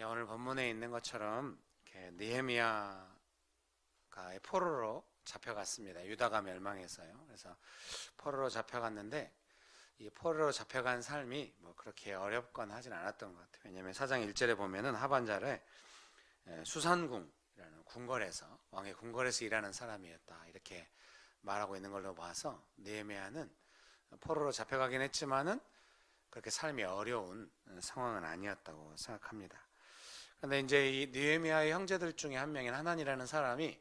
오늘 본문에 있는 것처럼 느헤미야가 포로로 잡혀갔습니다. 유다가 멸망해서요. 그래서 포로로 잡혀갔는데 이 포로로 잡혀간 삶이 뭐 그렇게 어렵거나 하진 않았던 것 같아요. 왜냐하면 4장 1절에 보면은 하반절에 수산궁이라는 궁궐에서, 왕의 궁궐에서 일하는 사람이었다 이렇게 말하고 있는 걸로 봐서 느헤미야는 포로로 잡혀가긴 했지만은 그렇게 삶이 어려운 상황은 아니었다고 생각합니다. 근데 이제 이 느헤미야의 형제들 중에 한 명인 하난이라는 사람이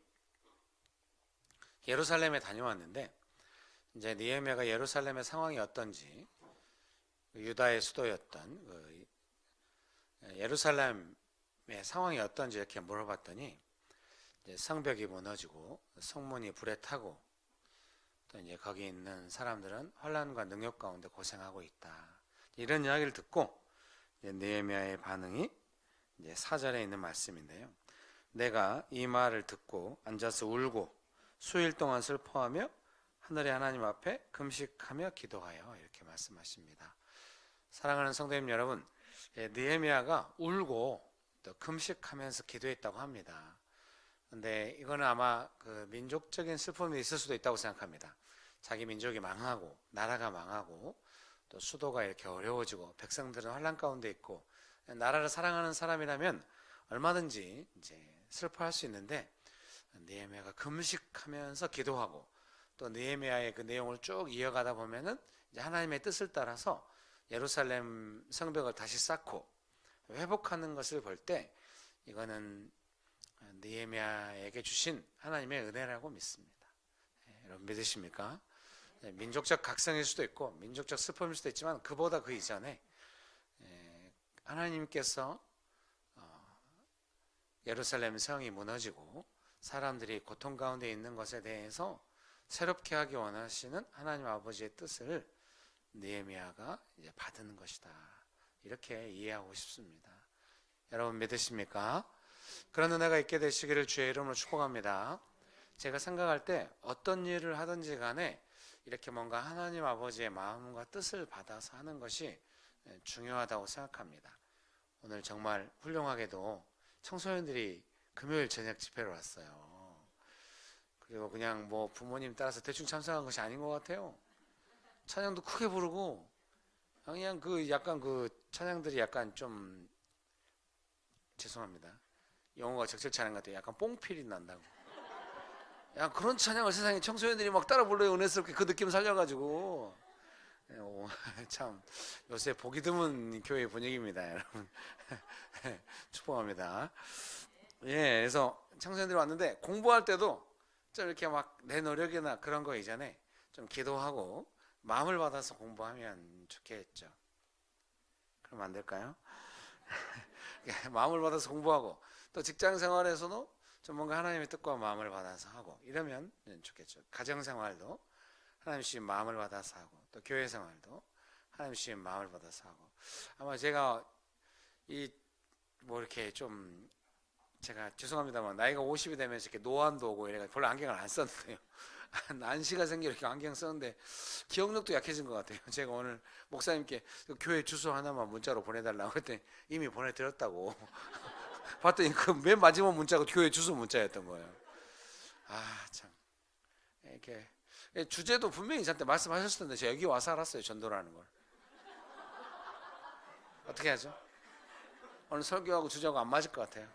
예루살렘에 다녀왔는데, 이제 느헤미야가 예루살렘의 상황이 어떤지, 유다의 수도였던 예루살렘의 상황이 어떤지 이렇게 물어봤더니, 이제 성벽이 무너지고 성문이 불에 타고 또 이제 거기 있는 사람들은 환난과 능욕 가운데 고생하고 있다, 이런 이야기를 듣고 이제 느헤미야의 반응이 이제 4절에 있는 말씀인데요. 내가 이 말을 듣고 앉아서 울고 수일 동안 슬퍼하며 하늘의 하나님 앞에 금식하며 기도하여, 이렇게 말씀하십니다. 사랑하는 성도님 여러분, 느헤미야가 울고 또 금식하면서 기도했다고 합니다. 근데 이거는 아마 그 민족적인 슬픔이 있을 수도 있다고 생각합니다. 자기 민족이 망하고 나라가 망하고 또 수도가 이렇게 어려워지고 백성들은 환난 가운데 있고, 나라를 사랑하는 사람이라면 얼마든지 이제 슬퍼할 수 있는데, 느헤미야가 금식하면서 기도하고 또 느헤미야의 그 내용을 쭉 이어가다 보면은 이제 하나님의 뜻을 따라서 예루살렘 성벽을 다시 쌓고 회복하는 것을 볼 때 이거는 느헤미야에게 주신 하나님의 은혜라고 믿습니다. 여러분 믿으십니까? 민족적 각성일 수도 있고 민족적 슬픔일 수도 있지만, 그보다 그 이전에 하나님께서 예루살렘 성이 무너지고 사람들이 고통 가운데 있는 것에 대해서 새롭게 하기 원하시는 하나님 아버지의 뜻을 느헤미야가 이제 받은 것이다, 이렇게 이해하고 싶습니다. 여러분 믿으십니까? 그런 은혜가 있게 되시기를 주의 이름으로 축복합니다. 제가 생각할 때 어떤 일을 하든지 간에 이렇게 뭔가 하나님 아버지의 마음과 뜻을 받아서 하는 것이 중요하다고 생각합니다. 오늘 정말 훌륭하게도 청소년들이 금요일 저녁 집회로 왔어요. 그리고 그냥 뭐 부모님 따라서 대충 참석한 것이 아닌 것 같아요. 찬양도 크게 부르고, 그냥 그 약간 그 찬양들이 약간 좀, 죄송합니다, 영어가 적절치 않은 것 같아요. 약간 뽕필이 난다고. 야, 그런 찬양을 세상에 청소년들이 막 따라 불러요. 은혜스럽게 그 느낌 살려가지고. 참 요새 보기 드문 교회 분위기입니다, 여러분. 축복합니다. 예, 그래서 청소년들이 왔는데 공부할 때도 좀 이렇게 막 내 노력이나 그런 거 이전에 좀 기도하고 마음을 받아서 공부하면 좋겠죠. 그럼 안 될까요? 마음을 받아서 공부하고 또 직장 생활에서도 좀 뭔가 하나님의 뜻과 마음을 받아서 하고 이러면 좋겠죠. 가정 생활도 하나님 주신 마음을 받아서 하고 또 교회 생활도 하나님 주신 마음을 받아서 하고. 아마 제가 뭐 이렇게 좀, 제가 죄송합니다만 나이가 50이 되면서 이렇게 노안도 오고 이래가지고 별로 안경을 안 썼는데요. 난시가 생겨 이렇게 안경 썼는데 기억력도 약해진 것 같아요. 제가 오늘 목사님께 교회 주소 하나만 문자로 보내달라고 했더니 이미 보내드렸다고. 봤더니 그 맨 마지막 문자가 교회 주소 문자였던 거예요. 아 참, 이렇게 주제도 분명히 저한테 말씀하셨을 텐데 제가 여기 와서 알았어요, 전도라는 걸. 어떻게 하죠? 오늘 설교하고 주제하고 안 맞을 것 같아요.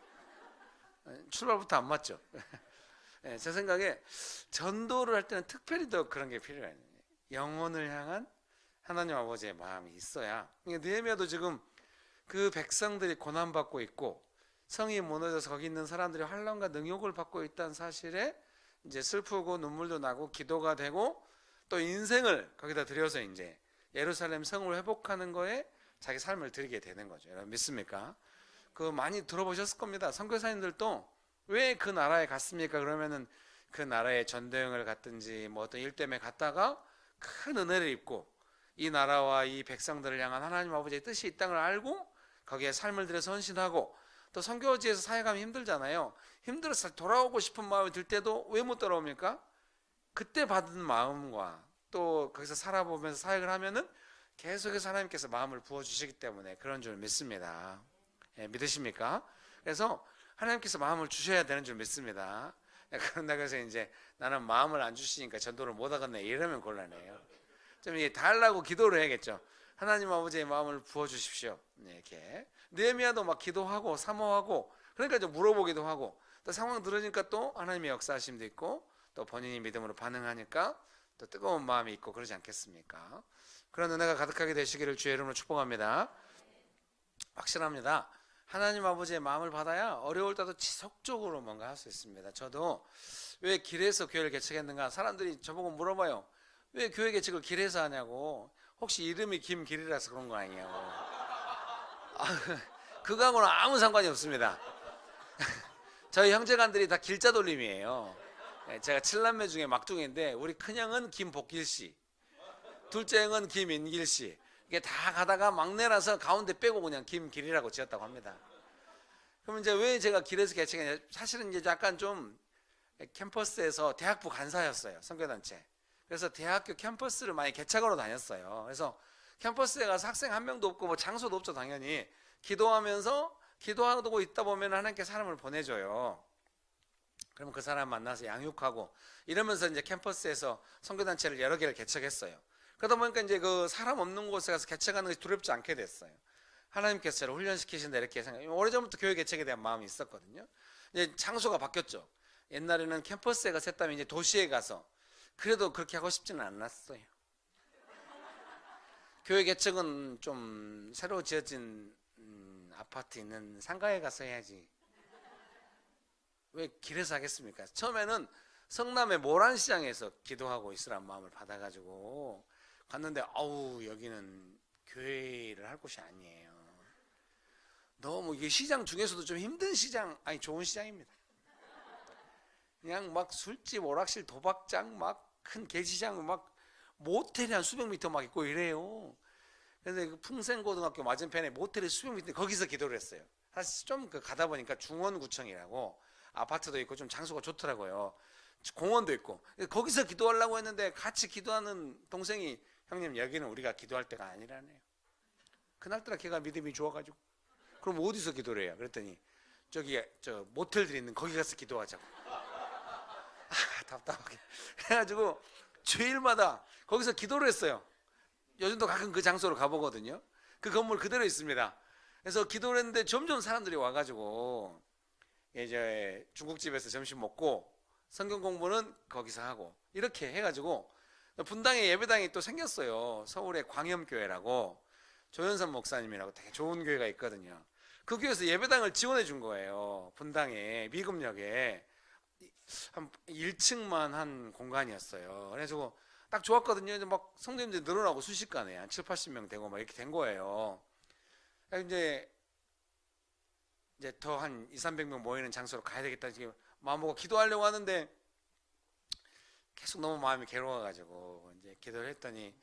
출발부터 안 맞죠? 제 생각에 전도를 할 때는 특별히 더 그런 게 필요해요. 영혼을 향한 하나님 아버지의 마음이 있어야. 느헤미야도 지금 그 백성들이 고난받고 있고 성이 무너져서 거기 있는 사람들이 환난과 능욕을 받고 있다는 사실에 이제 슬프고 눈물도 나고 기도가 되고 또 인생을 거기다 들여서 이제 예루살렘 성을 회복하는 거에 자기 삶을 드리게 되는 거죠. 여러분 믿습니까? 그 많이 들어보셨을 겁니다. 선교사님들도 왜 그 나라에 갔습니까? 그러면은 그 나라에 전도여행을 갔든지 뭐 어떤 일 때문에 갔다가 큰 은혜를 입고 이 나라와 이 백성들을 향한 하나님 아버지의 뜻이 있다는 걸 알고 거기에 삶을 들여서 헌신하고 또 선교지에서 사역하면 힘들잖아요. 힘들어서 돌아오고 싶은 마음이 들 때도 왜 못 돌아옵니까? 그때 받은 마음과 또 거기서 살아보면서 사역을 하면은 계속해서 하나님께서 마음을 부어주시기 때문에 그런 줄 믿습니다. 예, 믿으십니까? 그래서 하나님께서 마음을 주셔야 되는 줄 믿습니다. 예, 그런다고 해서 이제 나는 마음을 안 주시니까 전도를 못 하겠네 이러면 곤란해요. 좀 이게 달라고 기도를 해야겠죠. 하나님 아버지의 마음을 부어주십시오. 네, 이렇게 느헤미야도 막 기도하고 사모하고 그러니까 좀 물어보기도 하고 또 상황 들으니까 또 하나님의 역사하심도 있고 또 본인이 믿음으로 반응하니까 또 뜨거운 마음이 있고 그러지 않겠습니까? 그런 은혜가 가득하게 되시기를 주의 이름으로 축복합니다. 확실합니다. 하나님 아버지의 마음을 받아야 어려울 때도 지속적으로 뭔가 할 수 있습니다. 저도 왜 길에서 교회를 개척했는가 사람들이 저보고 물어봐요. 왜 교회 개척을 길에서 하냐고. 혹시 이름이 김길이라서 그런 거 아니냐고. 그거하고는 아무 상관이 없습니다. 저희 형제간들이 다 길자 돌림이에요. 제가 7남매 중에 막둥인데 우리 큰형은 김복길씨, 둘째 형은 김인길씨. 이게 다 가다가 막내라서 가운데 빼고 그냥 김길이라고 지었다고 합니다. 그럼 이제 왜 제가 길에서 개척했냐? 사실은 이제 약간 좀 캠퍼스에서 대학부 간사였어요. 선교단체. 그래서 대학교 캠퍼스를 많이 개척하러 다녔어요. 그래서 캠퍼스에 가서 학생 한 명도 없고 뭐 장소도 없죠. 당연히 기도하면서 기도하고 있다 보면 하나님께 사람을 보내줘요. 그러면 그 사람 만나서 양육하고 이러면서 이제 캠퍼스에서 선교단체를 여러 개를 개척했어요. 그러다 보니까 이제 그 사람 없는 곳에 가서 개척하는 것이 두렵지 않게 됐어요. 하나님께서 저를 훈련시키신다 이렇게 생각해요. 오래전부터 교회 개척에 대한 마음이 있었거든요. 이제 장소가 바뀌었죠. 옛날에는 캠퍼스에 가서 했다면 이제 도시에 가서 그래도 그렇게 하고 싶지는 않았어요. 교회 개척은 좀 새로 지어진 아파트 있는 상가에 가서 해야지. 왜 길에서 하겠습니까? 처음에는 성남의 모란시장에서 기도하고 있으란 마음을 받아가지고 갔는데 아우 여기는 교회를 할 곳이 아니에요. 너무 이게 시장 중에서도 좀 힘든 시장, 아니 좋은 시장입니다. 그냥 막 술집, 오락실, 도박장, 막 큰 개시장, 막 모텔이 한 수백 미터 막 있고 이래요. 그래서 그 풍생고등학교 맞은편에 모텔이 수백 미터 거기서 기도를 했어요. 사실 좀 가다 보니까 중원구청이라고 아파트도 있고 좀 장소가 좋더라고요. 공원도 있고 거기서 기도하려고 했는데 같이 기도하는 동생이 형님 여기는 우리가 기도할 때가 아니라네요. 그날따라 걔가 믿음이 좋아가지고 그럼 어디서 기도를 해요? 그랬더니 저기 저 모텔들이 있는 거기 가서 기도하자고. 답답하게 그래가지고 주일마다 거기서 기도를 했어요. 요즘도 가끔 그 장소로 가보거든요. 그 건물 그대로 있습니다. 그래서 기도를 했는데 점점 사람들이 와가지고 이제 중국집에서 점심 먹고 성경 공부는 거기서 하고 이렇게 해가지고 분당에 예배당이 또 생겼어요. 서울의 광염교회라고 조현선 목사님이라고 되게 좋은 교회가 있거든요. 그 교회에서 예배당을 지원해 준 거예요. 분당에 미금역에 한 1층만 한 공간이었어요. 그래서 딱 좋았거든요. 이제 막 성도님들이 늘어나고 순식간에 한 7, 80명 되고 막 이렇게 된 거예요. 이제 더 한 2, 300명 모이는 장소로 가야 되겠다 지금 마음먹고 기도하려고 하는데 계속 너무 마음이 괴로워가지고 이제 기도를 했더니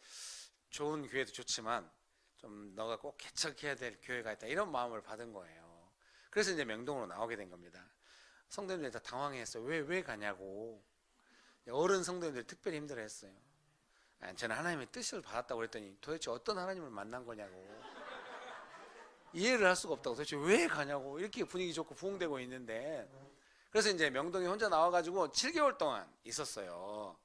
좋은 교회도 좋지만 좀 너가 꼭 개척해야 될 교회가 있다 이런 마음을 받은 거예요. 그래서 이제 명동으로 나오게 된 겁니다. 성도님들이 다 당황했어요. 왜 가냐고. 어른 성도님들이 특별히 힘들어했어요. 저는 하나님의 뜻을 받았다고 그랬더니 도대체 어떤 하나님을 만난 거냐고. 이해를 할 수가 없다고. 도대체 왜 가냐고. 이렇게 분위기 좋고 부흥되고 있는데. 그래서 이제 명동에 혼자 나와가지고 7개월 동안 있었어요.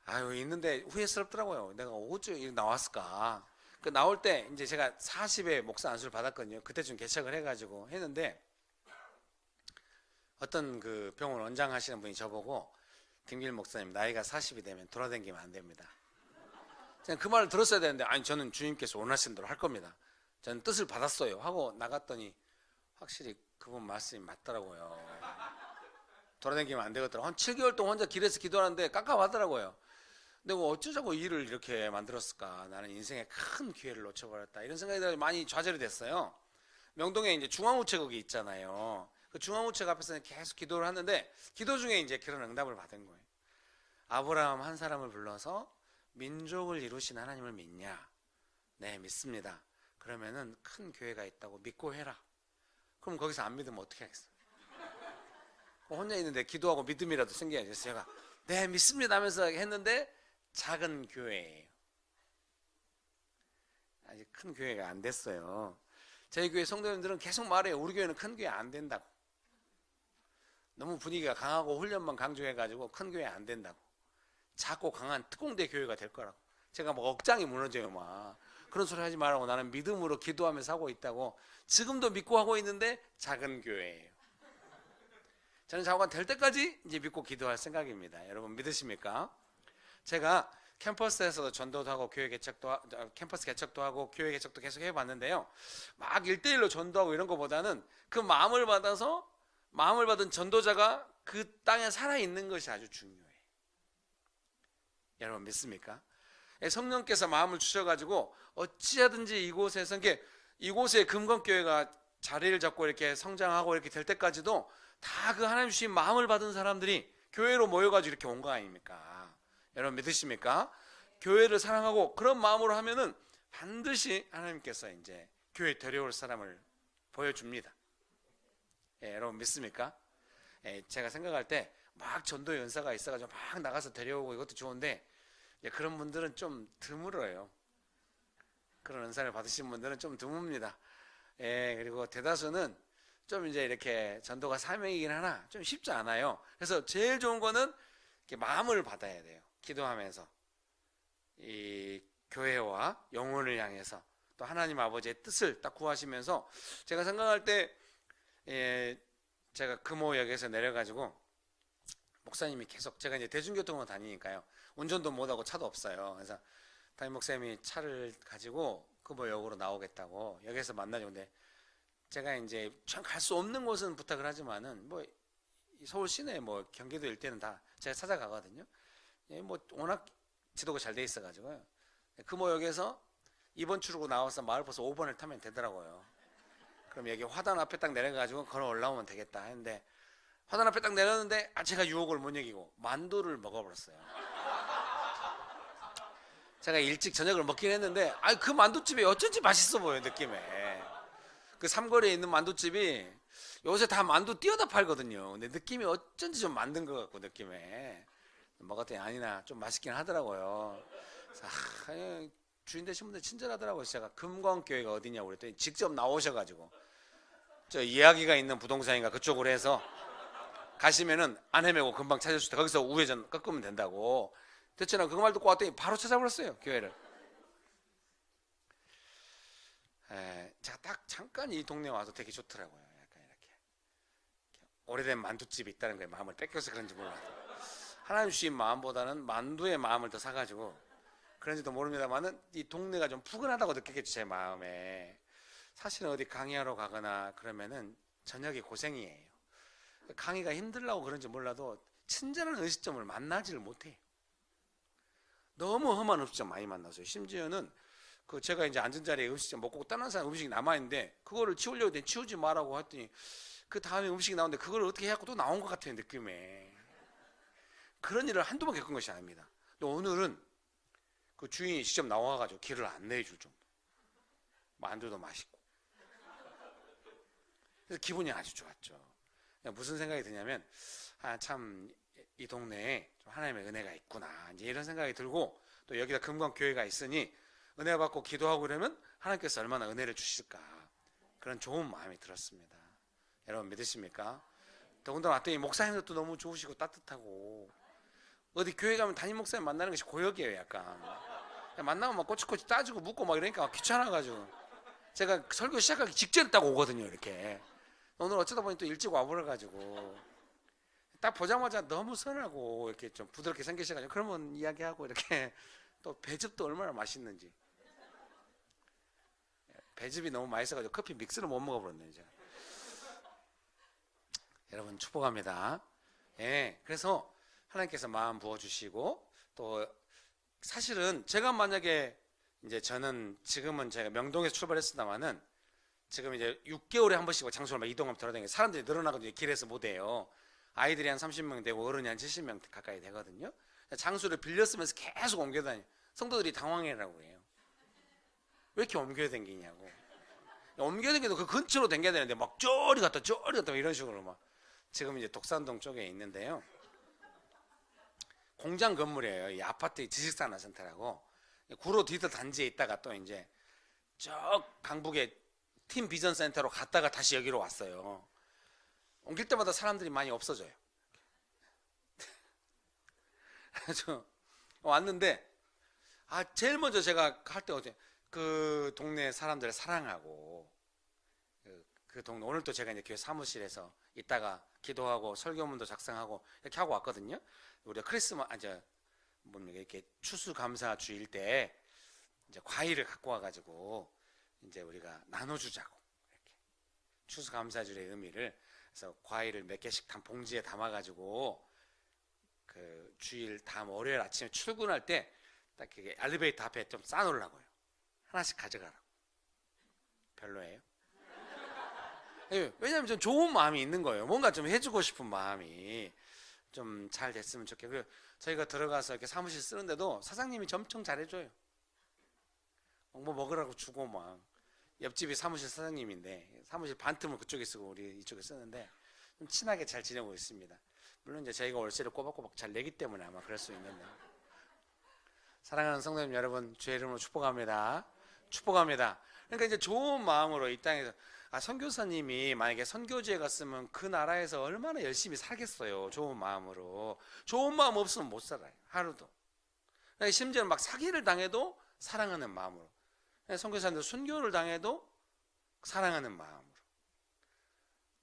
아유 있는데 후회스럽더라고요. 내가 어째 나왔을까. 그 나올 때 이제 제가 40에 목사 안수를 받았거든요. 그때쯤 개척을 해가지고 했는데 어떤 그 병원 원장 하시는 분이 저보고 김길 목사님 나이가 40이 되면 돌아다니면 안 됩니다. 그 말을 들었어야 되는데 아니 저는 주님께서 원하시는 대로 할 겁니다. 저는 뜻을 받았어요 하고 나갔더니 확실히 그분 말씀이 맞더라고요. 돌아다니면 안 되겠더라고요. 한 7개월 동안 혼자 길에서 기도하는데 깝깝하더라고요. 근데 어쩌자고 일을 이렇게 만들었을까. 나는 인생에 큰 기회를 놓쳐버렸다. 이런 생각이 많이 좌절이 됐어요. 명동에 이제 중앙우체국이 있잖아요. 그 중앙우체국 앞에서 계속 기도를 하는데 기도 중에 이제 그런 응답을 받은 거예요. 아브라함 한 사람을 불러서 민족을 이루신 하나님을 믿냐? 네, 믿습니다. 그러면은 큰 교회가 있다고 믿고 해라. 그럼 거기서 안 믿으면 어떻게 하겠어요? 혼자 있는데 기도하고 믿음이라도 생겨야지. 제가 네 믿습니다 하면서 했는데 작은 교회예요. 아직 큰 교회가 안 됐어요. 저희 교회 성도님들은 계속 말해요. 우리 교회는 큰 교회 안 된다고. 너무 분위기가 강하고 훈련만 강조해가지고 큰 교회 안 된다고. 작고 강한 특공대 교회가 될 거라고. 제가 뭐 억장이 무너져요 막. 그런 소리 하지 말라고. 나는 믿음으로 기도하면서 하고 있다고. 지금도 믿고 하고 있는데 작은 교회예요. 저는 장관 될 때까지 이제 믿고 기도할 생각입니다. 여러분 믿으십니까? 제가 캠퍼스에서도 전도도 하고 교회 개척도 캠퍼스 개척도 하고 교회 개척도 계속 해봤는데요. 막 1대1로 전도하고 이런 것보다는 그 마음을 받아서 마음을 받은 전도자가 그 땅에 살아있는 것이 아주 중요해요. 여러분 믿습니까? 성령께서 마음을 주셔가지고 어찌하든지 이곳에서 이곳에 금광교회가 자리를 잡고 이렇게 성장하고 이렇게 될 때까지도 다 그 하나님 주신 마음을 받은 사람들이 교회로 모여가지고 이렇게 온 거 아닙니까? 여러분 믿으십니까? 교회를 사랑하고 그런 마음으로 하면은 반드시 하나님께서 이제 교회 데려올 사람을 보여줍니다. 예, 여러분 믿습니까? 예, 제가 생각할 때 막 전도 연사가 있어가지고 막 나가서 데려오고 이것도 좋은데 그런 분들은 좀 드물어요. 그런 은사를 받으신 분들은 좀 드뭅니다. 예, 그리고 대다수는 좀 이제 이렇게 전도가 사명이긴 하나 좀 쉽지 않아요. 그래서 제일 좋은 거는 이렇게 마음을 받아야 돼요. 기도하면서 이 교회와 영혼을 향해서 또 하나님 아버지의 뜻을 딱 구하시면서 제가 생각할 때 제가 금호역에서 내려가지고 목사님이 계속 제가 이제 대중교통으로 다니니까요. 운전도 못하고 차도 없어요. 그래서 담임 목사님이 차를 가지고 금호역으로 나오겠다고 여기서 만나죠. 근데 제가 이제 참 갈 수 없는 곳은 부탁을 하지만은 뭐 서울 시내 뭐 경기도 일대는 다 제가 찾아가거든요. 뭐 워낙 지도가 잘 돼 있어가지고요. 금호역에서 2번 출구 나와서 마을버스 5번을 타면 되더라고요. 그럼 여기 화단 앞에 딱 내려가지고 걸어 올라오면 되겠다 했는데 화단 앞에 딱 내렸는데 제가 유혹을 못 이기고 만두를 먹어버렸어요. 제가 일찍 저녁을 먹긴 했는데 그 만두집이 어쩐지 맛있어 보여요. 느낌에 그 삼거리에 있는 만두집이 요새 다 만두 띄어다 팔거든요. 근데 느낌이 어쩐지 좀 만든 것 같고 느낌에 먹었더니 아니나 좀 맛있긴 하더라고요. 그래서 주인 되신 분들 친절하더라고요. 제가 금광교회가 어디냐고 그랬더니 직접 나오셔가지고 저 이야기가 있는 부동산인가 그쪽으로 해서 가시면은 안 헤매고 금방 찾을 수 있다. 거기서 우회전 꺾으면 된다고. 대체 나 그 말 듣고 왔더니 바로 찾아버렸어요. 교회를. 제가 딱 잠깐 이 동네에 와서 되게 좋더라고요. 약간 이렇게 오래된 만두집이 있다는 거에 마음을 뺏겨서 그런지 몰라도 하나님 주신 마음보다는 만두의 마음을 더 사가지고 그런지도 모릅니다만은 이 동네가 좀 푸근하다고 느끼겠죠. 제 마음에. 사실은 어디 강의하러 가거나 그러면은 저녁이 고생이에요. 강의가 힘들라고 그런지 몰라도 친절한 음식점을 만나지를 못해요. 너무 험한 음식점 많이 만나서요. 심지어는 제가 이제 앉은 자리에 음식점 먹고 떠난 사람 음식이 남아있는데 그거를 치우려고 했더니 치우지 마라고 했더니 그 다음에 음식이 나오는데 그걸 어떻게 해갖고 또 나온 것 같아요. 느낌에. 그런 일을 한두 번 겪은 것이 아닙니다. 근데 오늘은 그 주인이 직접 나와가지고 길을 안내해 줄 정도. 만두도 맛있고. 그래서 기분이 아주 좋았죠. 무슨 생각이 드냐면 참 이 동네에 좀 하나님의 은혜가 있구나 이제 이런 생각이 들고 또 여기다 금광교회가 있으니 은혜 받고 기도하고 그러면 하나님께서 얼마나 은혜를 주실까 그런 좋은 마음이 들었습니다. 여러분 믿으십니까? 더군다나 왔더니 목사님들도 너무 좋으시고 따뜻하고 어디 교회 가면 담임 목사님 만나는 것이 고역이에요. 약간 만나면 막 꼬치꼬치 따지고 묻고 막 이러니까 귀찮아가지고 제가 설교 시작하기 직전에 딱 오거든요. 이렇게 오늘 어쩌다 보니 또 일찍 와버려가지고 딱 보자마자 너무 선하고 이렇게 좀 부드럽게 생기셔가지고 그러면 이야기하고 이렇게 또 배즙도 얼마나 맛있는지 배즙이 너무 맛있어가지고 커피 믹스를 못 먹어버렸네요. 제가. 여러분 축복합니다. 예, 그래서 하나님께서 마음 부어주시고 또 사실은 제가 만약에 이제 저는 지금은 제가 명동에서 출발했습니다만은 지금 이제 6개월에 한 번씩 장소를 막 이동하면 돌아다니고 사람들이 늘어나거든요. 길에서 못 해요. 아이들이 한 30명 되고 어른이 한 70명 가까이 되거든요. 장소를 빌렸으면서 계속 옮겨다녀요. 성도들이 당황해라고 해요. 왜 이렇게 옮겨다니냐고. 옮겨다니도 그 근처로 다녀야 되는데 막 저리 갔다 이런 식으로 막 지금 이제 독산동 쪽에 있는데요. 공장 건물이에요. 이 아파트 지식산업센터라고. 구로 뒤터 단지에 있다가 또 이제 저 강북에 팀 비전 센터로 갔다가 다시 여기로 왔어요. 옮길 때마다 사람들이 많이 없어져요. 그래서 왔는데 제일 먼저 제가 할 때 어제 그 동네 사람들을 사랑하고 그 동네 오늘 또 제가 이제 교회 사무실에서 있다가 기도하고 설교문도 작성하고 이렇게 하고 왔거든요. 우리가 크리스마스 뭡니까 이렇게 추수감사 주일 때 이제 과일을 갖고 와가지고 이제 우리가 나눠주자고 이렇게 추수감사주일의 의미를 그래서 과일을 몇 개씩 봉지에 담아가지고 그 주일 다음 월요일 아침에 출근할 때 딱 그게 엘리베이터 앞에 좀 쌓아놓으려고요. 하나씩 가져가라고. 별로예요? 왜냐하면 좀 좋은 마음이 있는 거예요. 뭔가 좀 해주고 싶은 마음이 좀 잘 됐으면 좋겠고요. 저희가 들어가서 이렇게 사무실 쓰는데도 사장님이 엄청 잘해줘요. 뭐 먹으라고 주고 막 옆집이 사무실 사장님인데 사무실 반틈을 그쪽에 쓰고 우리 이쪽에 쓰는데 좀 친하게 잘 지내고 있습니다. 물론 이제 저희가 월세를 꼬박꼬박 잘 내기 때문에 아마 그럴 수 있는데 사랑하는 성도님 여러분 주의 이름으로 축복합니다. 축복합니다. 그러니까 이제 좋은 마음으로 이 땅에서 선교사님이 만약에 선교지에 갔으면 그 나라에서 얼마나 열심히 살겠어요. 좋은 마음으로. 좋은 마음 없으면 못 살아요. 하루도. 그러니까 심지어는 막 사기를 당해도 사랑하는 마음으로. 선교사님들 순교를 당해도 사랑하는 마음으로.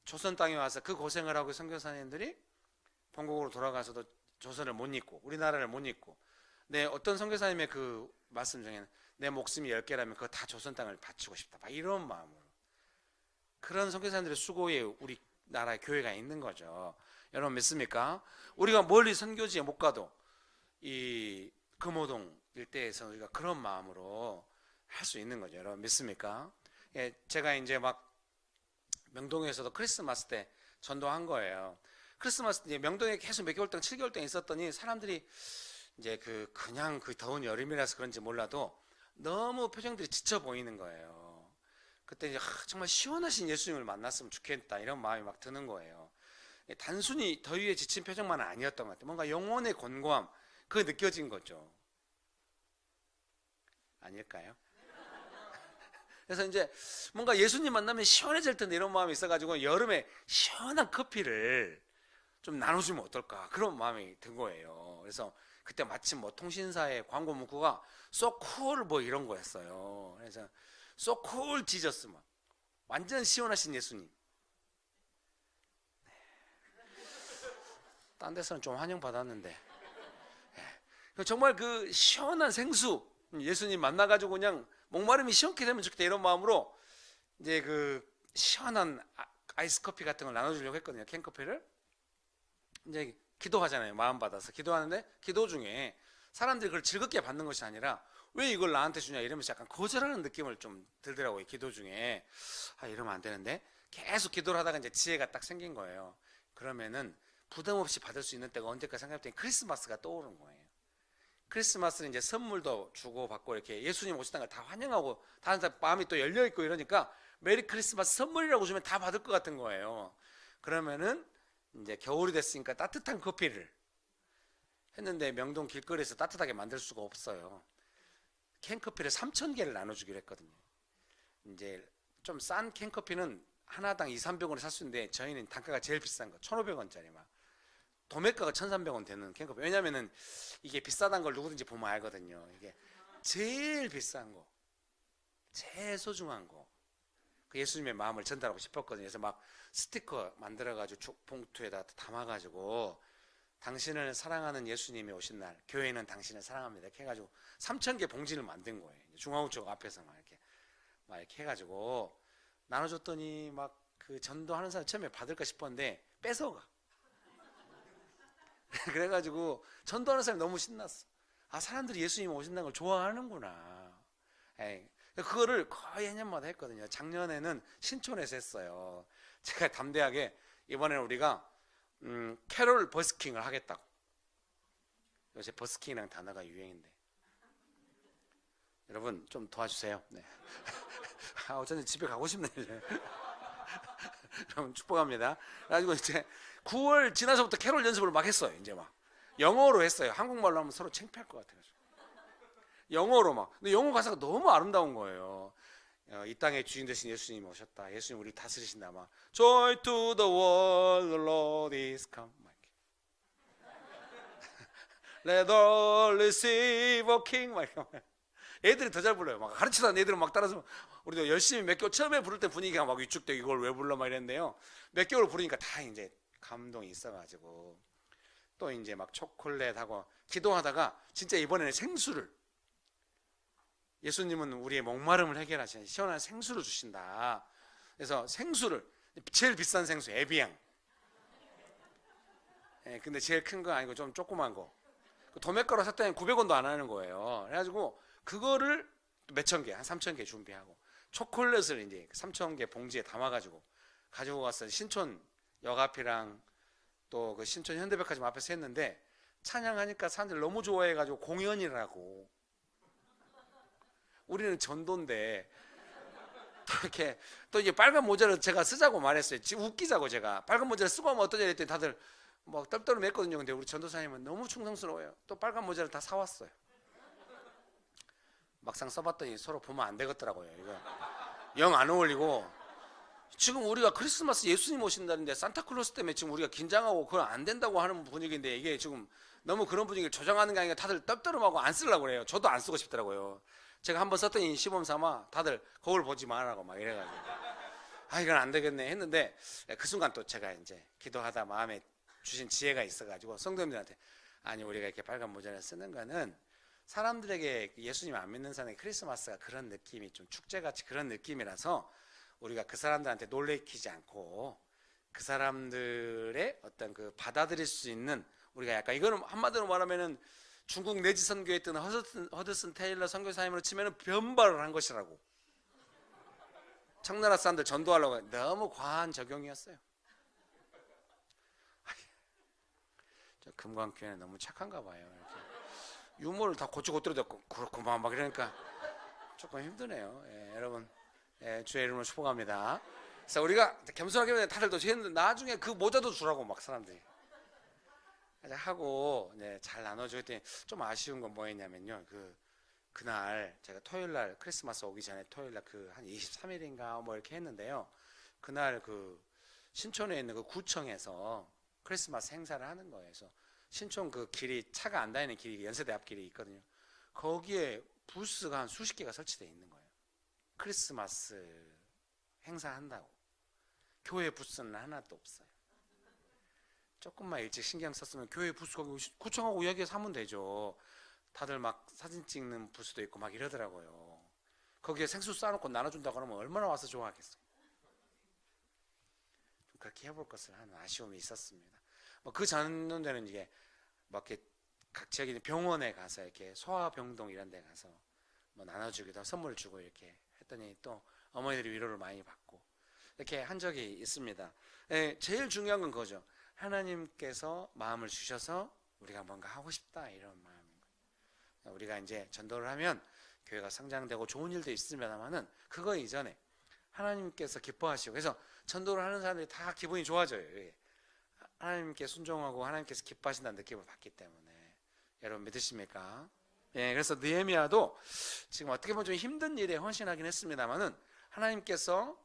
조선 땅에 와서 그 고생을 하고 선교사님들이 본국으로 돌아가서도 조선을 못 잊고 우리나라를 못 잊고 어떤 선교사님의 그 말씀 중에는 내 목숨이 10개라면 그거 다 조선 땅을 바치고 싶다. 막 이런 마음으로. 그런 선교사님들의 수고에 우리나라의 교회가 있는 거죠. 여러분 믿습니까? 우리가 멀리 선교지에 못 가도 이 금호동 일대에서 우리가 그런 마음으로 할 수 있는 거죠. 여러분 믿습니까? 제가 이제 막 명동에서도 크리스마스 때 전도한 거예요. 크리스마스 때 명동에 계속 몇 개월 동안 7개월 동안 있었더니 사람들이 이제 그냥 그 더운 여름이라서 그런지 몰라도 너무 표정들이 지쳐 보이는 거예요. 그때 이제 정말 시원하신 예수님을 만났으면 좋겠다 이런 마음이 막 드는 거예요. 단순히 더위에 지친 표정만은 아니었던 것 같아요. 뭔가 영혼의 곤고함 그게 느껴진 거죠. 아닐까요? 그래서 이제 뭔가 예수님 만나면 시원해질 텐데 이런 마음이 있어가지고 여름에 시원한 커피를 좀 나눠주면 어떨까 그런 마음이 든 거예요. 그래서 그때 마침 뭐 통신사의 광고 문구가 So cool 뭐 이런 거였어요. 그래서 So cool 지저스 막 완전 시원하신 예수님. 딴 데서는 좀 환영받았는데 정말 그 시원한 생수 예수님 만나가지고 그냥 목마름이 시원케 되면 좋겠다 이런 마음으로 이제 그 시원한 아이스 커피 같은 걸 나눠주려고 했거든요. 캔커피를. 이제 기도하잖아요. 마음 받아서 기도하는데 기도 중에 사람들이 그걸 즐겁게 받는 것이 아니라 왜 이걸 나한테 주냐 이러면서 약간 거절하는 느낌을 좀 들더라고요. 기도 중에 이러면 안 되는데 계속 기도를 하다가 이제 지혜가 딱 생긴 거예요. 그러면은 부담 없이 받을 수 있는 때가 언제까 생각했더니 크리스마스가 떠오른 거예요. 크리스마스는 이제 선물도 주고 받고 이렇게 예수님 오시다는 걸 다 환영하고 다른 사람 마음이 또 열려 있고 이러니까 메리 크리스마스 선물이라고 주면 다 받을 것 같은 거예요. 그러면은 이제 겨울이 됐으니까 따뜻한 커피를 했는데 명동 길거리에서 따뜻하게 만들 수가 없어요. 캔커피를 3,000개를 나눠주기로 했거든요. 이제 좀 싼 캔커피는 하나당 2-300원에 살 수 있는데 저희는 단가가 제일 비싼 거 1,500원짜리 막 도매가가 1,300원 되는 캔커피. 왜냐면은 이게 비싸다는 걸 누구든지 보면 알거든요. 이게 제일 비싼 거, 제일 소중한 거. 그 예수님의 마음을 전달하고 싶었거든요. 그래서 막 스티커 만들어가지고 봉투에다 담아가지고 당신을 사랑하는 예수님이 오신 날, 교회는 당신을 사랑합니다. 이렇게 해가지고 3,000개 봉지를 만든 거예요. 중앙우측 앞에서 막 이렇게 해가지고 나눠줬더니 막 그 전도하는 사람 처음에 받을까 싶었는데 뺏어가. 그래가지고 전도하는 사람이 너무 신났어. 사람들이 예수님 오신다는 걸 좋아하는구나. 그거를 거의 해년마다 했거든요. 작년에는 신촌에서 했어요. 제가 담대하게 이번에는 우리가 캐롤 버스킹을 하겠다고. 요새 버스킹이라는 단어가 유행인데 여러분 좀 도와주세요. 네. 어쩐지 집에 가고 싶네 이제. 여러분 축복합니다. 그래가지고 이제 9월 지나서부터 캐롤 연습을 막 했어요. 이제 막 영어로 했어요. 한국말로 하면 서로 창피할 것 같아요. 영어로 막. 근데 영어 가사가 너무 아름다운 거예요. 이 땅의 주인 되신 예수님 오셨다. 예수님 우리 다스리신다. 막 Joy to the world, the Lord is come. Let all receive a king. 막 애들이 더 잘 불러요. 막 가르치던 애들은 막 따라서 우리도 열심히 몇 개월 처음에 부를 때 분위기가 막 위축되고 이걸 왜 불러 막 이랬는데요. 몇 개월 부르니까 다 이제 감동이 있어가지고 또 이제 막 초콜릿하고 기도하다가 진짜 이번에는 생수를, 예수님은 우리의 목마름을 해결하시는 시원한 생수를 주신다. 그래서 생수를, 제일 비싼 생수 에비앙. 근데 제일 큰 거 아니고 좀 조그만 거. 도매가로 샀더니 900원도 안 하는 거예요. 그래가지고 그거를 몇천 개, 한 3,000개 준비하고 초콜릿을 이제 3,000개 봉지에 담아가지고 가지고 갔어요. 신촌 역 앞이랑 또 그 신촌 현대백화점 앞에서 했는데 찬양하니까 사람들 너무 좋아해가지고 공연이라고. 우리는 전도인데 또 이렇게 또 이제 빨간 모자를 제가 쓰자고 말했어요. 웃기자고 제가 빨간 모자를 쓰고 하면 어떠냐 했더니 다들 막 떨떠름 했거든요. 근데 우리 전도사님은 너무 충성스러워요. 또 빨간 모자를 다 사왔어요. 막상 써봤더니 서로 보면 안 되겠더라고요. 이거 영 안 어울리고, 지금 우리가 크리스마스 예수님 오신다는데 산타클로스 때문에 지금 우리가 긴장하고 그건 안 된다고 하는 분위기인데 이게 지금 너무 그런 분위기를 조정하는 게 아니라 다들 떨떠름하고 안 쓰려고 그래요. 저도 안 쓰고 싶더라고요. 제가 한번 썼더니 시범 삼아 다들 거울 보지 말라고 막 이래가지고 이건 안 되겠네 했는데 그 순간 또 제가 이제 기도하다 마음에 주신 지혜가 있어가지고 성도님들한테, 아니 우리가 이렇게 빨간 모자를 쓰는 거는 사람들에게 예수님 안 믿는 사람의 크리스마스가 그런 느낌이 좀 축제같이 그런 느낌이라서 우리가 그 사람들한테 놀래키지 않고 그 사람들의 어떤 그 받아들일 수 있는, 우리가 약간 이거는 한마디로 말하면은 중국 내지 선교에 있던 허드슨 테일러 선교사님으로 치면은 변발을 한 것이라고. 청나라 사람들 전도하려고 너무 과한 적용이었어요. 저 금광교회는 너무 착한가 봐요. 이렇게 유머를 다 고치고들어졌고 그렇구만 막 이러니까 조금 힘드네요. 여러분, 주의 이름으로 축복합니다. 그래서 우리가 겸손하게 다들 또 했는데 나중에 그 모자도 주라고 막 사람들이 하고 잘 나눠주고 했더니 좀 아쉬운 건 뭐였냐면요. 그날 제가 토요일날 크리스마스 오기 전에 토요일날 그 한 23일인가 뭐 이렇게 했는데요. 그날 그 신촌에 있는 그 구청에서 크리스마스 행사를 하는 거예요. 그래서 신촌 그 길이 차가 안 다니는 길이 연세대 앞 길이 있거든요. 거기에 부스가 한 수십 개가 설치되어 있는 거예요. 크리스마스 행사한다고. 교회 부스는 하나도 없어요. 조금만 일찍 신경 썼으면 교회 부스 거기 구청하고 이야기해서 하면 되죠. 다들 막 사진 찍는 부스도 있고 막 이러더라고요. 거기에 생수 싸놓고 나눠준다고 그러면 얼마나 와서 좋아하겠어요. 좀 그렇게 해볼 것을 하는 아쉬움이 있었습니다. 뭐 그 전년도에는 이게 막 이렇게 각 지역에 있는 병원에 가서 이렇게 소아병동 이런 데 가서 뭐 나눠주기도 하고 선물 주고 이렇게 했더니 또 어머니들이 위로를 많이 받고 이렇게 한 적이 있습니다. 제일 중요한 건 그거죠. 하나님께서 마음을 주셔서 우리가 뭔가 하고 싶다 이런 마음인 거예요. 우리가 이제 전도를 하면 교회가 성장되고 좋은 일도 있습니다만은 그거 이전에 하나님께서 기뻐하시고, 그래서 전도를 하는 사람들이 다 기분이 좋아져요. 하나님께 순종하고 하나님께서 기뻐하신다는 느낌을 받기 때문에. 여러분 믿으십니까? 그래서 느헤미야도 지금 어떻게 보면 좀 힘든 일에 헌신하긴 했습니다만은 하나님께서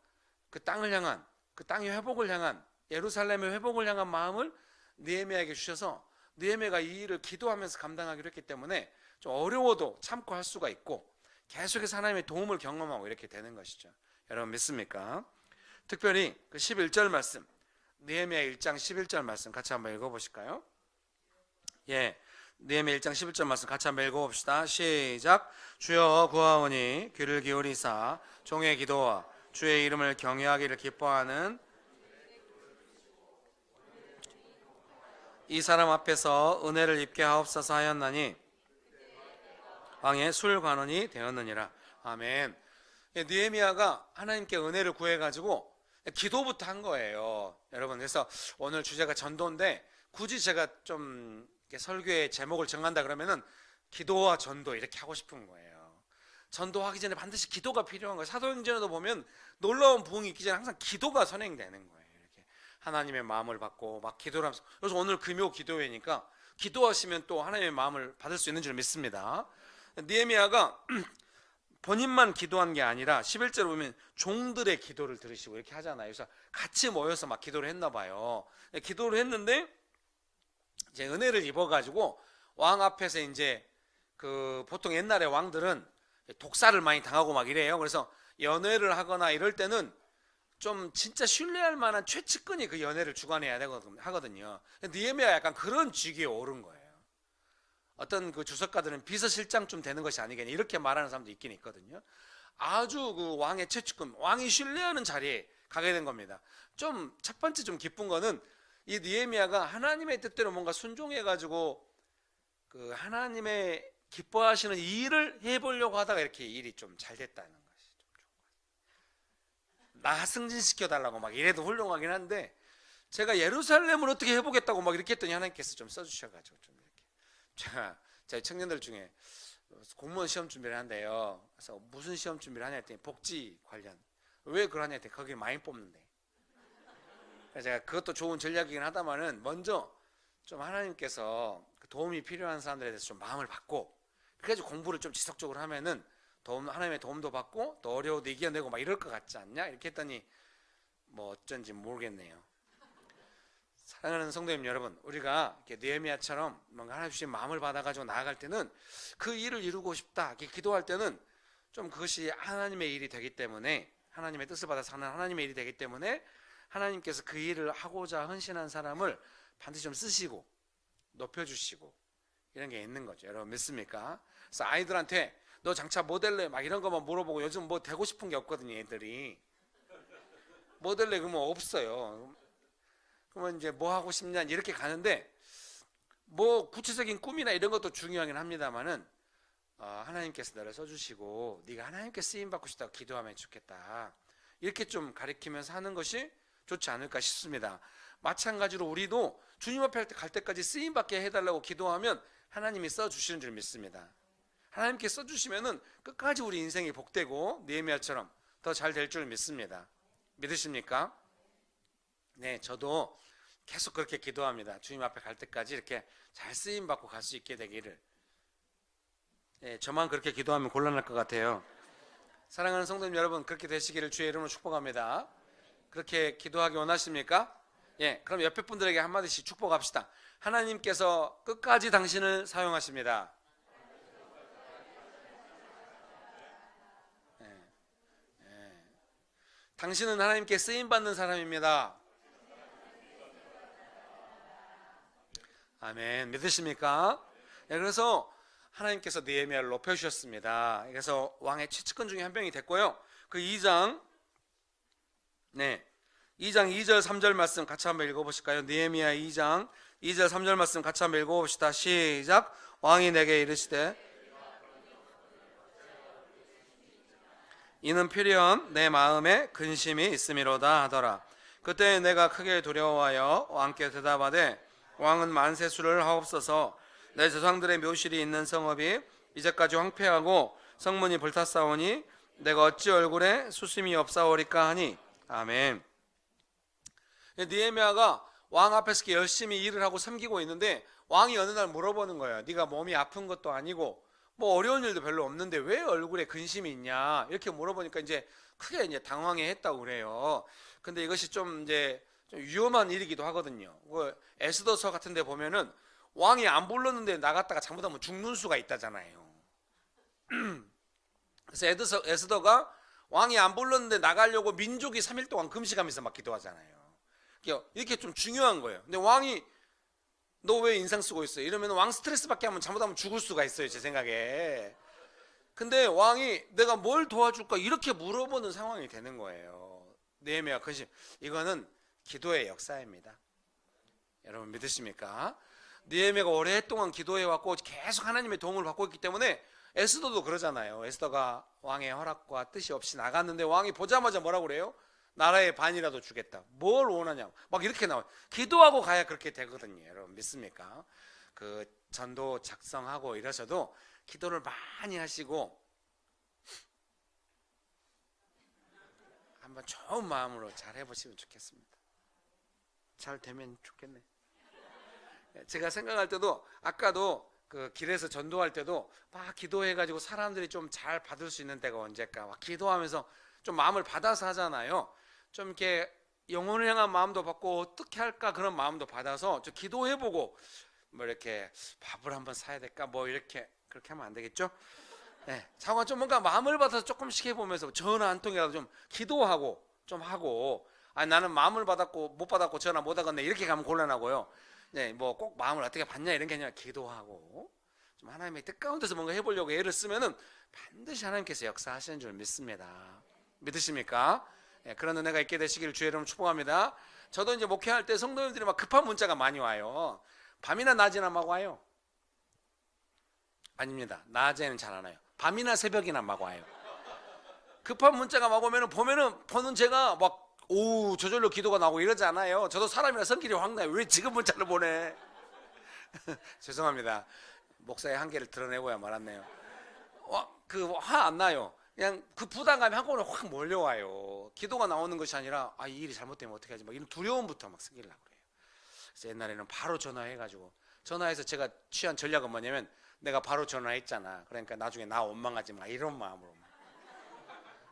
그 땅을 향한, 그 땅의 회복을 향한, 예루살렘의 회복을 향한 마음을 느헤미야에게 주셔서 느헤미야가 이 일을 기도하면서 감당하기로 했기 때문에 좀 어려워도 참고 할 수가 있고 계속해서 하나님의 도움을 경험하고 이렇게 되는 것이죠. 여러분 믿습니까? 특별히 그 11절 말씀, 느헤미야 1장 11절 말씀 같이 한번 읽어보실까요? 느헤미야 1장 11절 말씀 같이 한번 읽어봅시다. 시작. 주여 구하오니 귀를 기울이사 종의 기도와 주의 이름을 경외하기를 기뻐하는 이 사람 앞에서 은혜를 입게 하옵소서 하였나니 왕의 술관원이 되었느니라. 아멘. 느헤미야가 하나님께 은혜를 구해가지고 기도부터 한 거예요. 여러분, 그래서 오늘 주제가 전도인데 굳이 제가 좀 설교의 제목을 정한다 그러면은 기도와 전도 이렇게 하고 싶은 거예요. 전도하기 전에 반드시 기도가 필요한 거예요. 사도행전에도 보면 놀라운 부흥이 있기 전에 항상 기도가 선행되는 거예요. 이렇게 하나님의 마음을 받고 막 기도를 하면서, 그래서 오늘 금요 기도회니까 기도하시면 또 하나님의 마음을 받을 수 있는 줄 믿습니다. 느헤미야가 본인만 기도한 게 아니라 11절에 보면 종들의 기도를 들으시고 이렇게 하잖아요. 그래서 같이 모여서 막 기도를 했나 봐요. 기도를 했는데 이제 은혜를 입어가지고 왕 앞에서 이제 그 보통 옛날에 왕들은 독사를 많이 당하고 막 이래요. 그래서 연회를 하거나 이럴 때는 좀 진짜 신뢰할 만한 최측근이 그 연회를 주관해야 하거든요. 느헤미야 약간 그런 직위에 오른 거예요. 어떤 그 주석가들은 비서실장쯤 되는 것이 아니겠냐 이렇게 말하는 사람도 있긴 있거든요. 아주 그 왕의 최측근, 왕이 신뢰하는 자리에 가게 된 겁니다. 좀 첫 번째 좀 기쁜 거는 이 느헤미야가 하나님의 뜻대로 뭔가 순종해가지고 그 하나님의 기뻐하시는 일을 해보려고 하다가 이렇게 일이 좀 잘 됐다는 것이 좀 좋은 것 같아요. 나 승진시켜 달라고 막 이래도 훌륭하긴 한데 제가 예루살렘을 어떻게 해보겠다고 막 이렇게 했더니 하나님께서 좀 써주셔가지고 좀 이렇게 제가 저희 청년들 중에 공무원 시험 준비를 한대요. 그래서 무슨 시험 준비를 하냐 했더니 복지 관련. 왜 그러냐 했더니 거기 많이 뽑는데. 그래서 제가 그것도 좋은 전략이긴 하다마는 먼저 좀 하나님께서 도움이 필요한 사람들에 대해서 좀 마음을 받고 그래가지고 공부를 좀 지속적으로 하면은 하나님의 도움도 받고 또 어려워도 이겨내고 막 이럴 것 같지 않냐 이렇게 했더니 뭐 어쩐지 모르겠네요. 사랑하는 성도님 여러분, 우리가 이렇게 느헤미야처럼 뭔가 하나님 주신 마음을 받아가지고 나아갈 때는 그 일을 이루고 싶다 이렇게 기도할 때는 좀 그것이 하나님의 일이 되기 때문에 하나님의 뜻을 받아서 하는 하나님의 일이 되기 때문에 하나님께서 그 일을 하고자 헌신한 사람을 반드시 좀 쓰시고 높여주시고 이런 게 있는 거죠. 여러분 믿습니까? 그래서 아이들한테 너 장차 뭐 될래? 막 이런 것만 물어보고 요즘 뭐 되고 싶은 게 없거든요. 애들이 뭐 될래? 그러면 없어요. 그러면 이제 뭐 하고 싶냐 이렇게 가는데 뭐 구체적인 꿈이나 이런 것도 중요하긴 합니다만은 하나님께서 너를 써주시고 네가 하나님께 쓰임 받고 싶다고 기도하면 좋겠다 이렇게 좀 가리키면서 하는 것이 좋지 않을까 싶습니다. 마찬가지로 우리도 주님 앞에 갈 때까지 쓰임 받게 해달라고 기도하면 하나님이 써주시는 줄 믿습니다. 하나님께 써주시면은 끝까지 우리 인생이 복되고 느헤미야처럼 더 잘 될 줄 믿습니다. 믿으십니까? 네, 저도 계속 그렇게 기도합니다. 주님 앞에 갈 때까지 이렇게 잘 쓰임 받고 갈 수 있게 되기를. 네, 저만 그렇게 기도하면 곤란할 것 같아요. 사랑하는 성도님 여러분, 그렇게 되시기를 주의 이름으로 축복합니다. 그렇게 기도하기 원하십니까? 예, 그럼 옆에 분들에게 한마디씩 축복합시다. 하나님께서 끝까지 당신을 사용하십니다. 당신은 하나님께 쓰임받는 사람입니다. 아멘. 믿으십니까? 네, 그래서 하나님께서 느헤미야를 높여주셨습니다. 그래서 왕의 최측근 중에 한 명이 됐고요. 그 2장 2절 3절 말씀 같이 한번 읽어보실까요? 느헤미야 2장 2절 3절 말씀 같이 한번 읽어봅시다. 시작. 왕이 내게 이르시되 이는 필연 내 마음에 근심이 있음이로다 하더라. 그때 내가 크게 두려워하여 왕께 대답하되 왕은 만세수를 하옵소서. 내 조상들의 묘실이 있는 성읍이 이제까지 황폐하고 성문이 불탔사오니 내가 어찌 얼굴에 수심이 없사오리까 하니. 아멘. 느헤미야가 왕 앞에서 이렇게 열심히 일을 하고 섬기고 있는데 왕이 어느 날 물어보는 거예요. 네가 몸이 아픈 것도 아니고 뭐 어려운 일도 별로 없는데 왜 얼굴에 근심이 있냐 이렇게 물어보니까 이제 크게 이제 당황해 했다고 그래요. 근데 이것이 좀 이제 좀 위험한 일이기도 하거든요. 에스더서 같은 데 보면은 왕이 안 불렀는데 나갔다가 잘못하면 죽는 수가 있다잖아요. 그래서 에스더가 왕이 안 불렀는데 나가려고 민족이 3일 동안 금식하면서 막 기도하잖아요. 이렇게 좀 중요한 거예요. 근데 왕이 너 왜 인상 쓰고 있어? 이러면 왕 스트레스 받게 하면 잘못하면 죽을 수가 있어요, 제 생각에. 근데 왕이 내가 뭘 도와줄까 이렇게 물어보는 상황이 되는 거예요. 느헤미야 근심. 이거는 기도의 역사입니다. 여러분 믿으십니까? 느헤미야가 오랫동안 기도해왔고 계속 하나님의 도움을 받고 있기 때문에 에스더도 그러잖아요. 에스더가 왕의 허락과 뜻이 없이 나갔는데 왕이 보자마자 뭐라고 그래요? 나라의 반이라도 주겠다. 뭘 원하냐고 막 이렇게 나와요. 기도하고 가야 그렇게 되거든요. 여러분 믿습니까? 그 전도 작성하고 이러셔도 기도를 많이 하시고 한번 좋은 마음으로 잘 해보시면 좋겠습니다. 잘 되면 좋겠네. 제가 생각할 때도 아까도 그 길에서 전도할 때도 막 기도해가지고 사람들이 좀 잘 받을 수 있는 때가 언제까 막 기도하면서 좀 마음을 받아서 하잖아요. 좀 이렇게 영혼을 향한 마음도 받고 어떻게 할까 그런 마음도 받아서 좀 기도해보고 뭐 이렇게 밥을 한번 사야 될까 뭐 이렇게 그렇게 하면 안 되겠죠? 네, 상황 좀 뭔가 마음을 받아서 조금씩 해보면서 전화 한 통이라도 좀 기도하고 좀 하고 아니 나는 마음을 받았고 못 받았고 전화 못 하겠네 이렇게 가면 곤란하고요. 네, 뭐 꼭 마음을 어떻게 받냐 이런 게 아니라 기도하고 좀 하나님의 뜻 가운데서 뭔가 해보려고 애를 쓰면은 반드시 하나님께서 역사하시는 줄 믿습니다. 믿으십니까? 네, 그런 은혜가 있게 되시기를 주의 이름으로 축복합니다. 저도 이제 목회할 때 성도님들이 막 급한 문자가 많이 와요. 밤이나 낮이나 막 와요. 아닙니다. 낮에는 잘 안 와요. 밤이나 새벽이나 막 와요. 급한 문자가 막 오면은 보는 제가 막 오 저절로 기도가 나오고 이러지 않아요. 저도 사람이라 성질이 확 나요. 왜 지금 문자를 보내? 죄송합니다. 목사의 한계를 드러내고야 말았네요. 그 화 안 나요. 그냥 그 부담감이 한꺼번에 확 몰려와요. 기도가 나오는 것이 아니라 이 일이 잘못되면 어떻게 하지? 막 이런 두려움부터 막 생기려고 그래요. 그래서 옛날에는 바로 전화해가지고 전화해서 제가 취한 전략은 뭐냐면 내가 바로 전화했잖아. 그러니까 나중에 나 원망하지 마 이런 마음으로.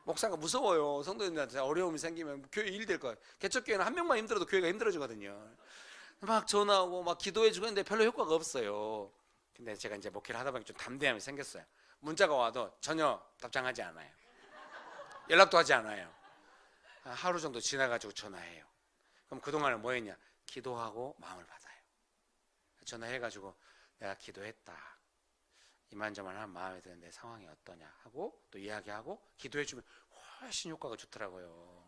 목사가 무서워요. 성도님들한테 어려움이 생기면 교회 일 될 거예요. 개척교회는 한 명만 힘들어도 교회가 힘들어지거든요. 막 전화하고 막 기도해주고 했는데 별로 효과가 없어요. 근데 제가 이제 목회를 하다 보니 좀 담대함이 생겼어요. 문자가 와도 전혀 답장하지 않아요. 연락도 하지 않아요. 하루 정도 지나가지고 전화해요. 그럼 그동안은 뭐 했냐? 기도하고 마음을 받아요. 전화해가지고 내가 기도했다. 이만저만한 마음에 드는 내 상황이 어떠냐 하고 또 이야기하고 기도해주면 훨씬 효과가 좋더라고요.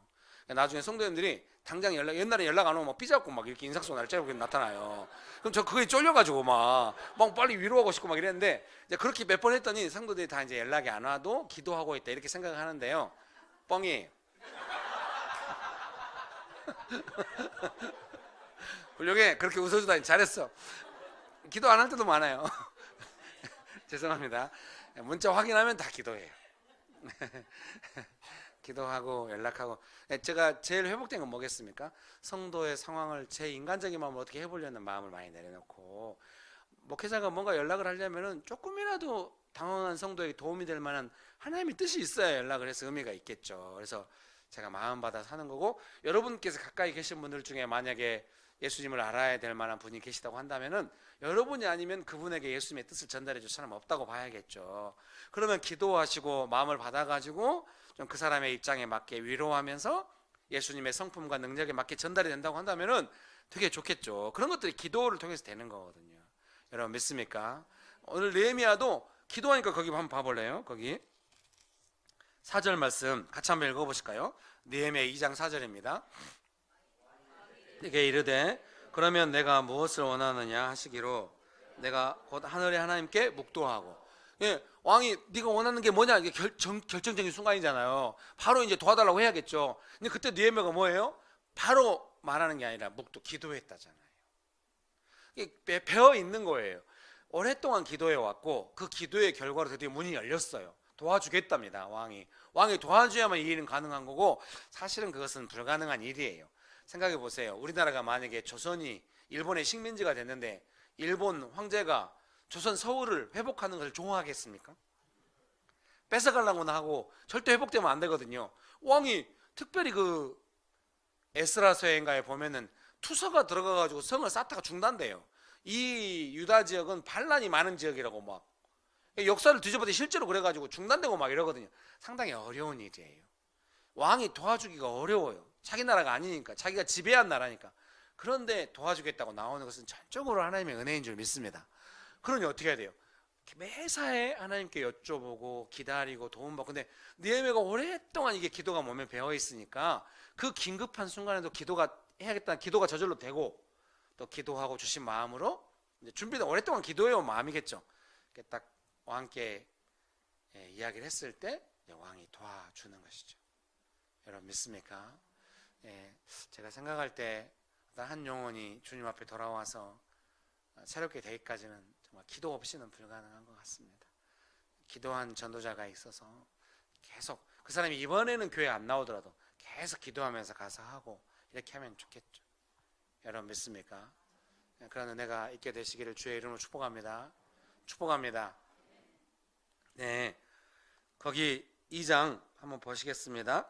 나중에 성도님들이 당장 옛날에 연락 안 오면 막 삐잡고 막 이렇게 인상속 날짜로 나타나요. 그럼 저 그게 쫄려가지고 막 빨리 위로하고 싶고 막 이랬는데 이제 그렇게 몇 번 했더니 성도들이 다 이제 연락이 안 와도 기도하고 있다 이렇게 생각을 하는데요. 뻥이에요. 훌륭해. 그렇게 웃어주다니 잘했어. 기도 안 할 때도 많아요. 죄송합니다. 문자 확인하면 다 기도해요. 기도하고 연락하고. 제가 제일 회복된 건 뭐겠습니까? 성도의 상황을 제 인간적인 마음으로 어떻게 해보려는 마음을 많이 내려놓고 목회자가 뭔가 연락을 하려면은 조금이라도 당황한 성도에게 도움이 될 만한 하나님의 뜻이 있어야 연락을 해서 의미가 있겠죠. 그래서 제가 마음 받아서 하는 거고 여러분께서 가까이 계신 분들 중에 만약에 예수님을 알아야 될 만한 분이 계시다고 한다면은 여러분이 아니면 그분에게 예수님의 뜻을 전달해 줄 사람 없다고 봐야겠죠. 그러면 기도하시고 마음을 받아가지고 좀 그 사람의 입장에 맞게 위로하면서 예수님의 성품과 능력에 맞게 전달이 된다고 한다면은 되게 좋겠죠. 그런 것들이 기도를 통해서 되는 거거든요. 여러분 믿습니까? 오늘 느헤미야도 기도하니까 거기 한번 봐볼래요? 거기 4절 말씀 같이 한번 읽어보실까요? 느헤미야 2장 4절입니다. 내게 이르되 그러면 내가 무엇을 원하느냐 하시기로 내가 곧 하늘의 하나님께 묵도하고. 예, 왕이 네가 원하는 게 뭐냐 이게 결정적인 순간이잖아요. 바로 이제 도와달라고 해야겠죠. 근데 그때 느헤미야가 뭐예요? 바로 말하는 게 아니라 기도했다잖아요. 이게 배어 있는 거예요. 오랫동안 기도해 왔고 그 기도의 결과로 드디어 문이 열렸어요. 도와주겠답니다. 왕이 도와줘야만 이 일은 가능한 거고 사실은 그것은 불가능한 일이에요. 생각해 보세요. 우리나라가 만약에 조선이 일본의 식민지가 됐는데 일본 황제가 조선 서울을 회복하는 것을 좋아하겠습니까? 뺏어가려고는 하고 절대 회복되면 안 되거든요. 왕이 특별히 그 에스라서인가에 보면은 투서가 들어가가지고 성을 쌓다가 중단돼요. 이 유다 지역은 반란이 많은 지역이라고 막 역사를 뒤져보니 실제로 그래가지고 중단되고 막 이러거든요. 상당히 어려운 일이에요. 왕이 도와주기가 어려워요. 자기 나라가 아니니까, 자기가 지배한 나라니까. 그런데 도와주겠다고 나오는 것은 전적으로 하나님의 은혜인 줄 믿습니다. 그러니 어떻게 해야 돼요? 매사에 하나님께 여쭤보고 기다리고 도움받고. 근데 느헤미야가 오랫동안 이게 기도가 몸에 배어 있으니까 그 긴급한 순간에도 기도가 해야겠다는 기도가 저절로 되고 또 기도하고 주신 마음으로 이제 준비도 오랫동안 기도해온 마음이겠죠. 딱 왕께 이야기를 했을 때 왕이 도와주는 것이죠. 여러분 믿습니까? 제가 생각할 때 한 영혼이 주님 앞에 돌아와서 새롭게 되기까지는 정말 기도 없이는 불가능한 것 같습니다. 기도한 전도자가 있어서 계속 그 사람이 이번에는 교회 안 나오더라도 계속 기도하면서 가서 하고 이렇게 하면 좋겠죠. 여러분 믿습니까? 그러나 내가 있게 되시기를 주의 이름으로 축복합니다. 축복합니다. 네, 거기 2장 한번 보시겠습니다.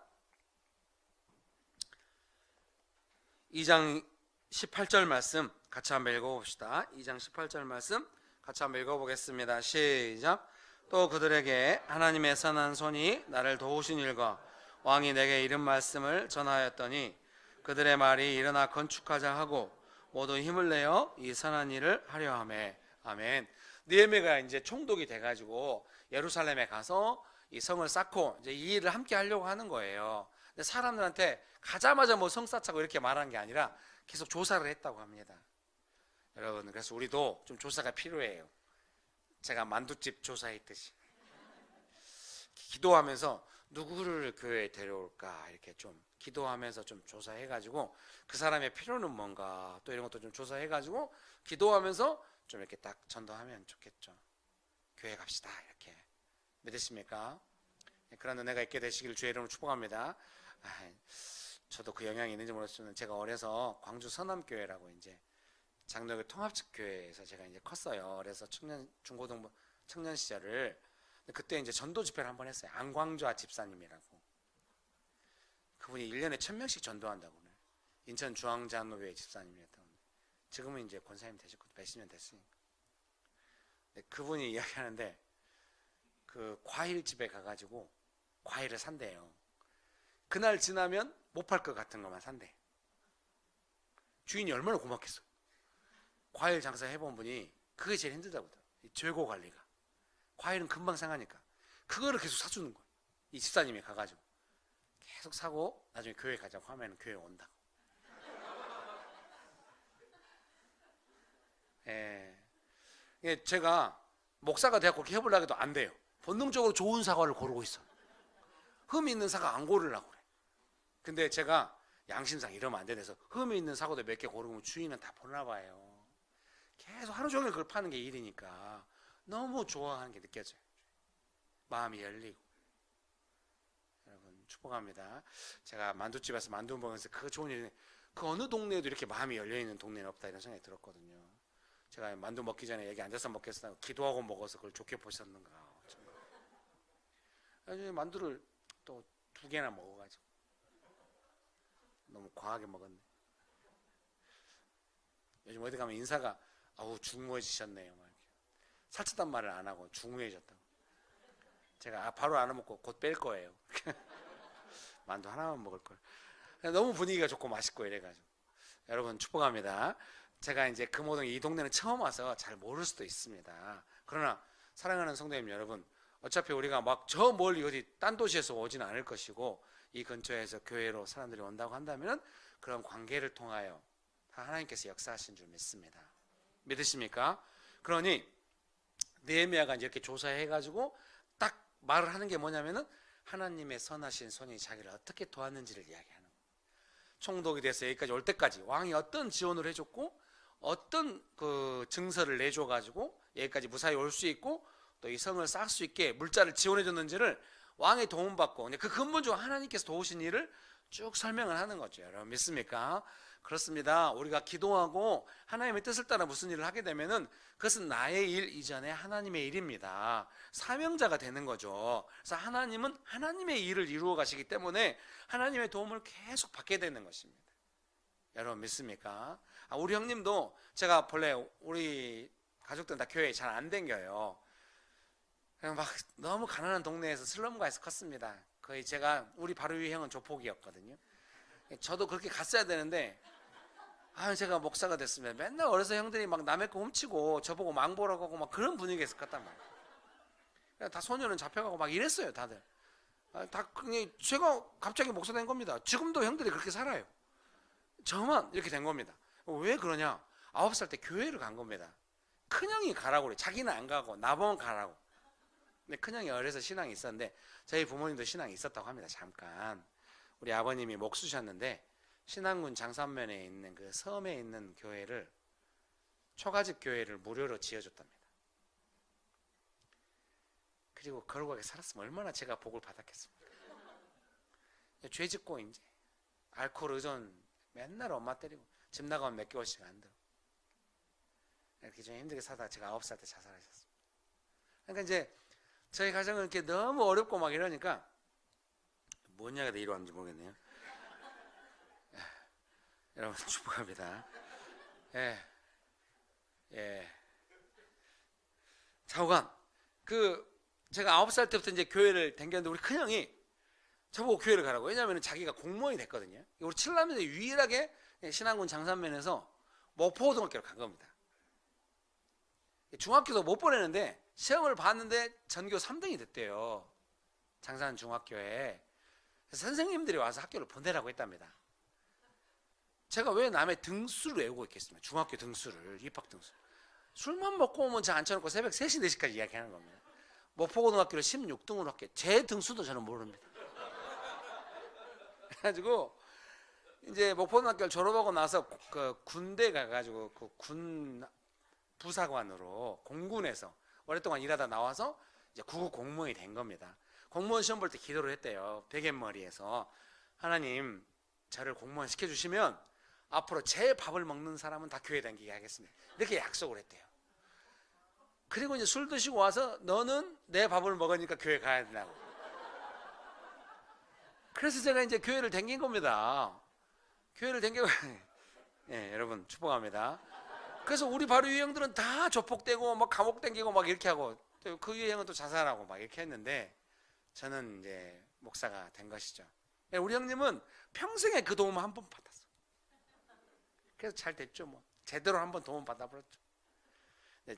2장 18절 말씀 같이 한번 읽어봅시다. 2장 18절 말씀 같이 한번 읽어보겠습니다. 시작. 또 그들에게 하나님의 선한 손이 나를 도우신 일과 왕이 내게 이른 말씀을 전하였더니 그들의 말이 일어나 건축하자 하고 모두 힘을 내어 이 선한 일을 하려 하매. 아멘. 느헤미야가 이제 총독이 돼가지고 예루살렘에 가서 이 성을 쌓고 이제 이 일을 함께 하려고 하는 거예요. 근데 사람들한테 가자마자 뭐 성 쌓자고 이렇게 말한 게 아니라 계속 조사를 했다고 합니다. 여러분, 그래서 우리도 좀 조사가 필요해요. 제가 만두집 조사했듯이 기도하면서 누구를 교회에 데려올까 이렇게 좀 기도하면서 좀 조사해가지고 그 사람의 필요는 뭔가 또 이런 것도 좀 조사해가지고 기도하면서 좀 이렇게 딱 전도하면 좋겠죠. 교회 갑시다 이렇게. 믿으십니까? 그런 은혜가 있게 되시기를 주의 이름으로 축복합니다. 저도 그 영향이 있는지 모르겠지만 제가 어려서 광주 서남교회라고 이제 장로교 통합측교회에서 제가 이제 컸어요. 그래서 중고등부 청년 시절을 그때 이제 전도 집회를 한번 했어요. 안광좌 집사님이라고. 그분이 1년에 1000명씩 전도한다고. 인천 중앙장로교회 집사님이었다고. 지금은 이제 권사님 되셨고 몇십 년 됐으니까. 그분이 이야기하는데 그 과일집에 가가지고 과일을 산대요. 그날 지나면 못 팔 것 같은 것만 산대. 주인이 얼마나 고맙겠어. 과일 장사 해본 분이 그게 제일 힘들다고 하더라고요. 재고 관리가. 과일은 금방 상하니까 그거를 계속 사주는 거예요. 이 집사님이 가가지고 계속 사고 나중에 교회 가자고 하면 교회 온다고. 예. 제가 목사가 되었고 그렇게 해보려고 해도 안 돼요. 본능적으로 좋은 사과를 고르고 있어. 흠이 있는 사과 안 고르려고 그래. 근데 제가 양심상 이러면 안 돼서 흠이 있는 사과도 몇 개 고르면 주인은 다 보나 봐요. 계속 하루 종일 그걸 파는 게 일이니까 너무 좋아하는 게 느껴져요. 마음이 열리고. 여러분 축복합니다. 제가 만두집에서 만두 먹으면서 그 좋은 일이 그 어느 동네에도 이렇게 마음이 열려있는 동네는 없다 이런 생각이 들었거든요. 제가 만두 먹기 전에 여기 앉아서 먹겠다 기도하고 먹어서 그걸 좋게 보셨는가. 나중에 만두를 또 2개나 먹어가지고 너무 과하게 먹었네. 요즘 어디 가면 인사가 아우 중후해지셨네요. 살찌단 말을 안 하고 중후해졌다고. 제가 바로 안 먹고 곧 뺄 거예요. 만두 하나만 먹을 걸. 너무 분위기가 좋고 맛있고 이래가지고. 여러분 축복합니다. 제가 이제 금호동 이 동네는 처음 와서 잘 모를 수도 있습니다. 그러나 사랑하는 성도님 여러분, 어차피 우리가 막 저 멀리 어디 딴 도시에서 오지는 않을 것이고 이 근처에서 교회로 사람들이 온다고 한다면 그런 관계를 통하여 다 하나님께서 역사하신 줄 믿습니다. 믿으십니까? 그러니 느헤미야가 이제 이렇게 조사해가지고 딱 말을 하는 게 뭐냐면은 하나님의 선하신 손이 자기를 어떻게 도왔는지를 이야기하는 거예요. 총독이 돼서 여기까지 올 때까지 왕이 어떤 지원을 해줬고 어떤 그 증서를 내줘가지고 여기까지 무사히 올 수 있고 또 이 성을 쌓을 수 있게 물자를 지원해줬는지를 왕의 도움받고 그 근본적으로 하나님께서 도우신 일을 쭉 설명을 하는 거죠. 여러분 믿습니까? 그렇습니다. 우리가 기도하고 하나님의 뜻을 따라 무슨 일을 하게 되면은 그것은 나의 일 이전에 하나님의 일입니다. 사명자가 되는 거죠. 그래서 하나님은 하나님의 일을 이루어 가시기 때문에 하나님의 도움을 계속 받게 되는 것입니다. 여러분 믿습니까? 우리 형님도 제가 본래 우리 가족들은 다 교회에 잘 안 댕겨요. 그냥 막 너무 가난한 동네에서 슬럼가에서 컸습니다. 거의 우리 바로 위에 형은 조폭이었거든요. 저도 그렇게 갔어야 되는데 제가 목사가 됐으면 맨날 어려서 형들이 막 남의 거 훔치고 저보고 망보라고 하고 막 그런 분위기에서 컸단 말이에요. 다 소녀는 잡혀가고 막 이랬어요 다들. 다 그냥 제가 갑자기 목사 된 겁니다. 지금도 형들이 그렇게 살아요. 저만 이렇게 된 겁니다. 왜 그러냐? 9살 때 교회를 간 겁니다. 큰형이 가라고 그래. 자기는 안 가고 나보면 가라고. 근데 큰형이 어려서 신앙이 있었는데 저희 부모님도 신앙이 있었다고 합니다. 잠깐. 우리 아버님이 목수셨는데 신안군 장산면에 있는 그 섬에 있는 교회를 초가집 교회를 무료로 지어줬답니다. 그리고 거룩하게 살았으면 얼마나 제가 복을 받았겠습니까? 죄 짓고 이제 알코올 의존 맨날 엄마 때리고 집 나가면 몇 개월씩 안 들어. 이렇게 좀 힘들게 살다가 제가 9살 때 자살하셨어요. 그러니까 이제 저희 가정은 이렇게 너무 어렵고 막 이러니까 뭔 이야기가 이리 왔는지 모르겠네요. 여러분 축복합니다. 예, 예. 좌우간 제가 9살 때부터 이제 교회를 다녔는데 우리 큰형이 저보고 교회를 가라고. 왜냐하면 자기가 공무원이 됐거든요. 우리 칠남매들 유일하게 신안군 장산면에서 목포고등학교를 간 겁니다. 중학교도 못 보내는데 시험을 봤는데 전교 3등이 됐대요. 장산 중학교에. 그래서 선생님들이 와서 학교를 보내라고 했답니다. 제가 왜 남의 등수를 외우고 있겠습니까? 중학교 등수를, 입학 등수. 술만 먹고 오면 저 앉혀놓고 새벽 3시, 4시까지 이야기하는 겁니다. 목포고등학교를 16등으로 할게. 제 등수도 저는 모릅니다. 그래가지고 이제 목포고등학교를 졸업하고 나서 그 군대 가가지고 그 군 부사관으로 공군에서 오랫동안 일하다 나와서 이제 구급 공무원이 된 겁니다. 공무원 시험 볼 때 기도를 했대요. 베갯머리에서 하나님 저를 공무원 시켜주시면 앞으로 제 밥을 먹는 사람은 다 교회 다니게 하겠습니다. 이렇게 약속을 했대요. 그리고 이제 술 드시고 와서 너는 내 밥을 먹으니까 교회 가야 된다고. 그래서 제가 이제 교회를 다닌 겁니다. 교회를 다니고 예, 여러분 축복합니다. 그래서 우리 바로 유형들은 다 조폭되고 막 감옥 댕기고 막 이렇게 하고 그 유형은 또 자살하고 막 이렇게 했는데 저는 이제 목사가 된 것이죠. 우리 형님은 평생에 그 도움을 한 번 받았어. 그래서 잘 됐죠. 뭐 제대로 한 번 도움 받아버렸죠.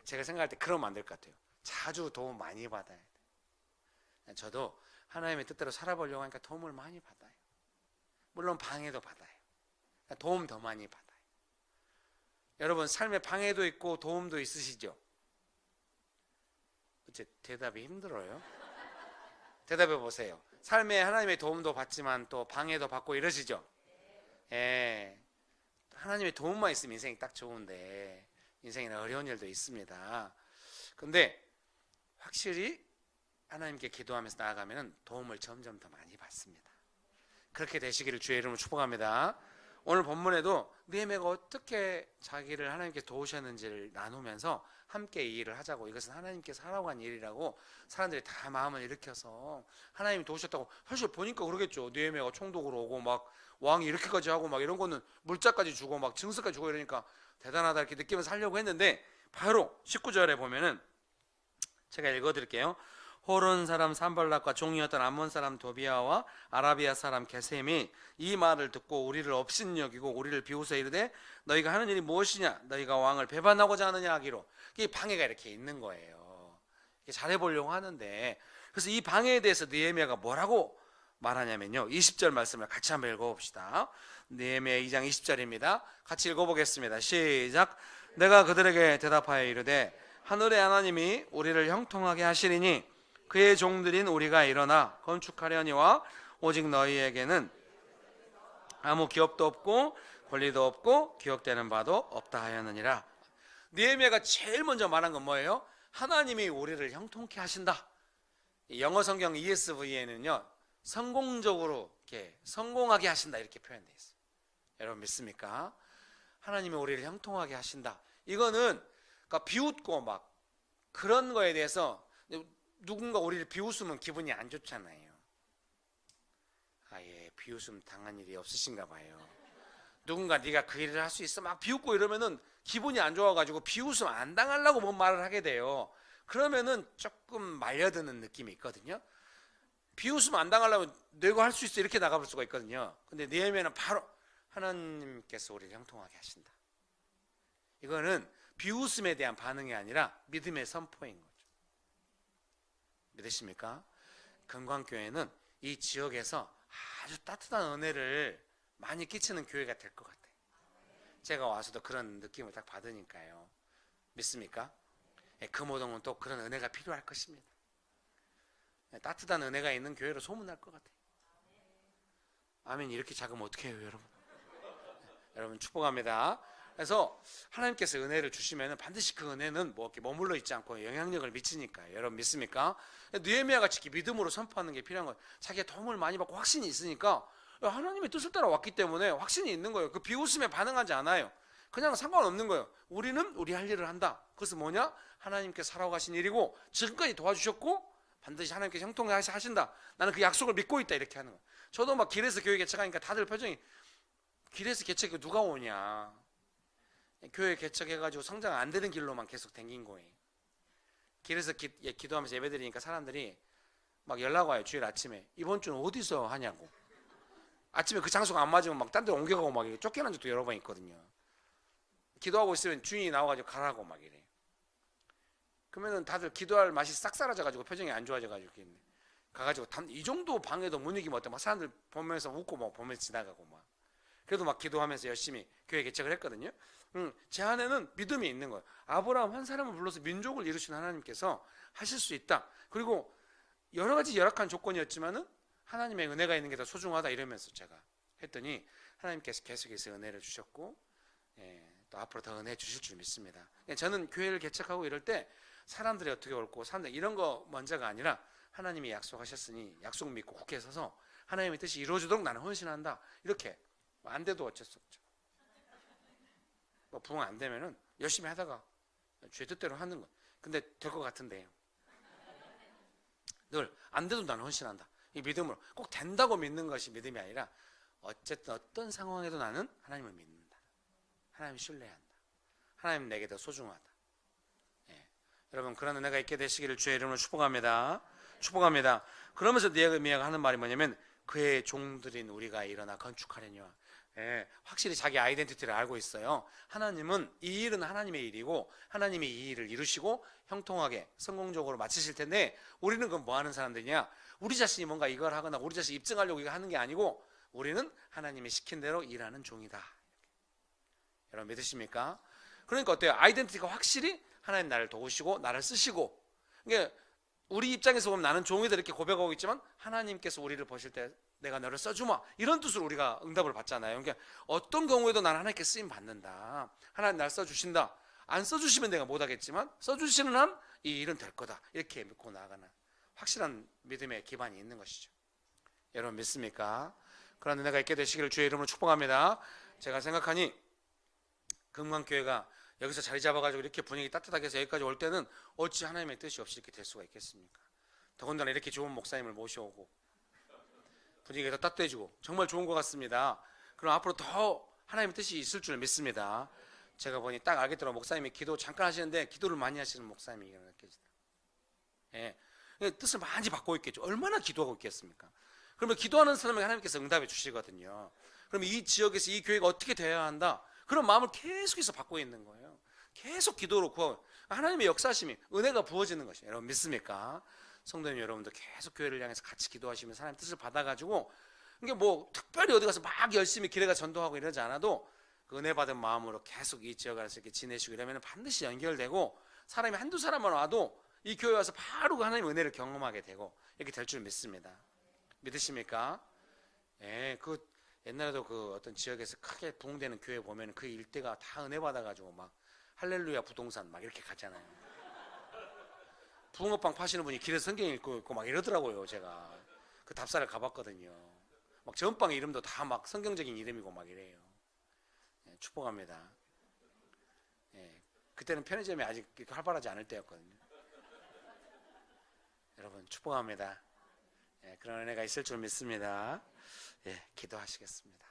제가 생각할 때 그러면 안 될 것 같아요. 자주 도움 많이 받아야 돼. 저도 하나님의 뜻대로 살아보려고 하니까 도움을 많이 받아요. 물론 방해도 받아요. 도움 더 많이 받아요. 여러분 삶에 방해도 있고 도움도 있으시죠? 어째 대답이 힘들어요? 대답해 보세요. 삶에 하나님의 도움도 받지만 또 방해도 받고 이러시죠? 예. 하나님의 도움만 있으면 인생이 딱 좋은데 인생에는 어려운 일도 있습니다. 근데 확실히 하나님께 기도하면서 나아가면 도움을 점점 더 많이 받습니다. 그렇게 되시기를 주의 이름으로 축복합니다. 오늘 본문에도 느헤미야가 어떻게 자기를 하나님께 도우셨는지를 나누면서 함께 이 일을 하자고, 이것은 하나님께서 하라고 한 일이라고 사람들이 다 마음을 일으켜서 하나님이 도우셨다고. 사실 보니까 그러겠죠. 느헤미야가 총독으로 오고 막 왕이 이렇게까지 하고 막 이런 거는 물자까지 주고 막 증서까지 주고 이러니까 대단하다 이렇게 느끼면서 하려고 했는데, 바로 19절에 보면은 제가 읽어드릴게요. 호론 사람 산발락과 종이었던 암몬 사람 도비아와 아라비아 사람 게셈이 이 말을 듣고 우리를 업신여기고 우리를 비웃어 이르되 너희가 하는 일이 무엇이냐, 너희가 왕을 배반하고자 하느냐 하기로. 이 방해가 이렇게 있는 거예요. 잘해보려고 하는데, 그래서 이 방해에 대해서 느헤미야가 뭐라고 말하냐면요, 20절 말씀을 같이 한번 읽어봅시다. 느헤미야 2장 20절입니다. 같이 읽어보겠습니다. 시작. 내가 그들에게 대답하여 이르되 하늘의 하나님이 우리를 형통하게 하시리니 그의 종들인 우리가 일어나 건축하려니와 오직 너희에게는 아무 기업도 없고 권리도 없고 기억되는 바도 없다 하였느니라. 느헤미야가 제일 먼저 말한 건 뭐예요? 하나님이 우리를 형통케 하신다. 영어 성경 ESV에는요 성공적으로 이렇게 성공하게 하신다 이렇게 표현되어 있어요. 여러분 믿습니까? 하나님이 우리를 형통하게 하신다. 이거는 그러니까 비웃고 막 그런 거에 대해서 누군가 우리를 비웃으면 기분이 안 좋잖아요. 예, 비웃음 당한 일이 없으신가 봐요. 누군가 네가 그 일을 할 수 있어 막 비웃고 이러면은 기분이 안 좋아가지고 비웃음 안 당하려고 뭔 말을 하게 돼요. 그러면은 조금 말려드는 느낌이 있거든요. 비웃음 안 당하려면 내가 할 수 있어 이렇게 나가볼 수가 있거든요. 근데 느헤미야는 바로 하나님께서 우리를 형통하게 하신다. 이거는 비웃음에 대한 반응이 아니라 믿음의 선포인 거죠. 믿으십니까? 금광교회는 이 지역에서 아주 따뜻한 은혜를 많이 끼치는 교회가 될 것 같아요. 제가 와서도 그런 느낌을 딱 받으니까요. 믿습니까? 금호동은 또 그런 은혜가 필요할 것입니다. 따뜻한 은혜가 있는 교회로 소문날 것 같아요. 아멘. 이렇게 작으면 어떻게 해요, 여러분? 여러분 축복합니다. 그래서 하나님께서 은혜를 주시면 반드시 그 은혜는 뭐 이렇게 머물러 있지 않고 영향력을 미치니까요. 여러분 믿습니까? 느헤미야가 특히 믿음으로 선포하는 게 필요한 거예요. 자기가 도움을 많이 받고 확신이 있으니까 하나님의 뜻을 따라 왔기 때문에 확신이 있는 거예요. 그 비웃음에 반응하지 않아요. 그냥 상관없는 거예요. 우리는 우리 할 일을 한다. 그것은 뭐냐? 하나님께 살아가신 일이고 지금까지 도와주셨고 반드시 하나님께 형통하신다. 나는 그 약속을 믿고 있다. 이렇게 하는 거예요. 저도 막 길에서 교회 개척하니까 다들 표정이, 길에서 개척이 누가 오냐. 교회 개척해가지고 성장 안 되는 길로만 계속 댕긴 거예요. 길에서 기도하면서 예배드리니까 사람들이 막 연락 와요. 주일 아침에 이번 주는 어디서 하냐고. 아침에 그 장소가 안 맞으면 막 딴 데 옮겨가고 막 쫓겨난 적도 여러 번 있거든요. 기도하고 있으면 주인이 나와가지고 가라고 막 이래. 그러면은 다들 기도할 맛이 싹 사라져가지고 표정이 안 좋아져가지고 있네. 가가지고 이 정도 방에도 못 이기면 어때? 막 사람들 보면서 웃고 막 보면서 지나가고 막. 그래도 막 기도하면서 열심히 교회 개척을 했거든요. 제 안에는 믿음이 있는 거예요. 아브라함 한 사람을 불러서 민족을 이루신 하나님께서 하실 수 있다. 그리고 여러 가지 열악한 조건이었지만은 하나님의 은혜가 있는 게 더 소중하다 이러면서 제가 했더니 하나님께서 계속해서 은혜를 주셨고, 또 앞으로 더 은혜 주실 줄 믿습니다. 저는 교회를 개척하고 이럴 때 사람들이 어떻게 옳고 사람들 이런 거 먼저가 아니라 하나님이 약속하셨으니 약속 믿고 굳게 서서 하나님의 뜻이 이루어지도록 나는 헌신한다. 이렇게 안 돼도 어쩔 수 없죠. 뭐 부흥 안 되면은 열심히 하다가 죄 뜻대로 하는 거. 근데 될 것 같은데요. 늘 안 돼도 나는 헌신한다. 이 믿음으로 꼭 된다고 믿는 것이 믿음이 아니라 어쨌든 어떤 상황에도 나는 하나님을 믿는다. 하나님 신뢰한다. 하나님 내게 더 소중하다. 여러분 그런 은혜가 있게 되시기를 주의 이름으로 축복합니다. 축복합니다. 그러면서 느헤미야가 하는 말이 뭐냐면 그의 종들인 우리가 일어나 건축하려니와. 확실히 자기 아이덴티티를 알고 있어요. 하나님은 이 일은 하나님의 일이고 하나님이 이 일을 이루시고 형통하게 성공적으로 마치실 텐데 우리는 그럼 뭐 하는 사람들이냐? 우리 자신이 뭔가 이걸 하거나 우리 자신이 입증하려고 이거 하는 게 아니고 우리는 하나님이 시킨 대로 일하는 종이다. 여러분 믿으십니까? 그러니까 어때요? 아이덴티티가 확실히 하나님 나를 도우시고 나를 쓰시고, 그러니까 우리 입장에서 보면 나는 종이다 이렇게 고백하고 있지만 하나님께서 우리를 보실 때 내가 너를 써주마 이런 뜻으로 우리가 응답을 받잖아요. 그러니까 어떤 경우에도 나는 하나님께 쓰임 받는다. 하나님 날 써주신다. 안 써주시면 내가 못하겠지만 써주시는 한 이 일은 될 거다. 이렇게 믿고 나아가는 확실한 믿음의 기반이 있는 것이죠. 여러분 믿습니까? 그런 은혜가 있게 되시기를 주의 이름으로 축복합니다. 제가 생각하니 금강교회가 여기서 자리 잡아가지고 이렇게 분위기 따뜻하게 해서 여기까지 올 때는 어찌 하나님의 뜻이 없이 이렇게 될 수가 있겠습니까? 더군다나 이렇게 좋은 목사님을 모셔오고 분위기가 더 따뜻해지고 정말 좋은 것 같습니다. 그럼 앞으로 더 하나님의 뜻이 있을 줄 믿습니다. 제가 보니 딱 알겠더라고요. 목사님이 기도 잠깐 하시는데 기도를 많이 하시는 목사님이 느껴지더라고요. 뜻을 많이 받고 있겠죠. 얼마나 기도하고 있겠습니까? 그러면 기도하는 사람에게 하나님께서 응답해 주시거든요. 그럼 이 지역에서 이 교회가 어떻게 되어야 한다? 그런 마음을 계속해서 받고 있는 거예요. 계속 기도로 구하고 하나님의 역사심이 은혜가 부어지는 것이에요. 여러분 믿습니까? 성도님 여러분도 계속 교회를 향해서 같이 기도하시면서 하나님 뜻을 받아가지고 이게 뭐 특별히 어디 가서 막 열심히 기대가 전도하고 이러지 않아도 그 은혜 받은 마음으로 계속 이 지역 안에서 이렇게 지내시고 이러면 반드시 연결되고 사람이 한두 사람만 와도 이 교회 와서 바로 그 하나님의 은혜를 경험하게 되고 이렇게 될 줄 믿습니다. 믿으십니까? 그 옛날에도 그 어떤 지역에서 크게 부흥되는 교회 보면 그 일대가 다 은혜 받아가지고 막 할렐루야 부동산 막 이렇게 가잖아요. 붕어빵 파시는 분이 길에서 성경 읽고 있고 막 이러더라고요. 제가 그 답사를 가봤거든요. 막 전빵 이름도 다 막 성경적인 이름이고 막 이래요. 축복합니다. 그때는 편의점이 아직 활발하지 않을 때였거든요. 여러분 축복합니다. 그런 은혜가 있을 줄 믿습니다. 기도하시겠습니다.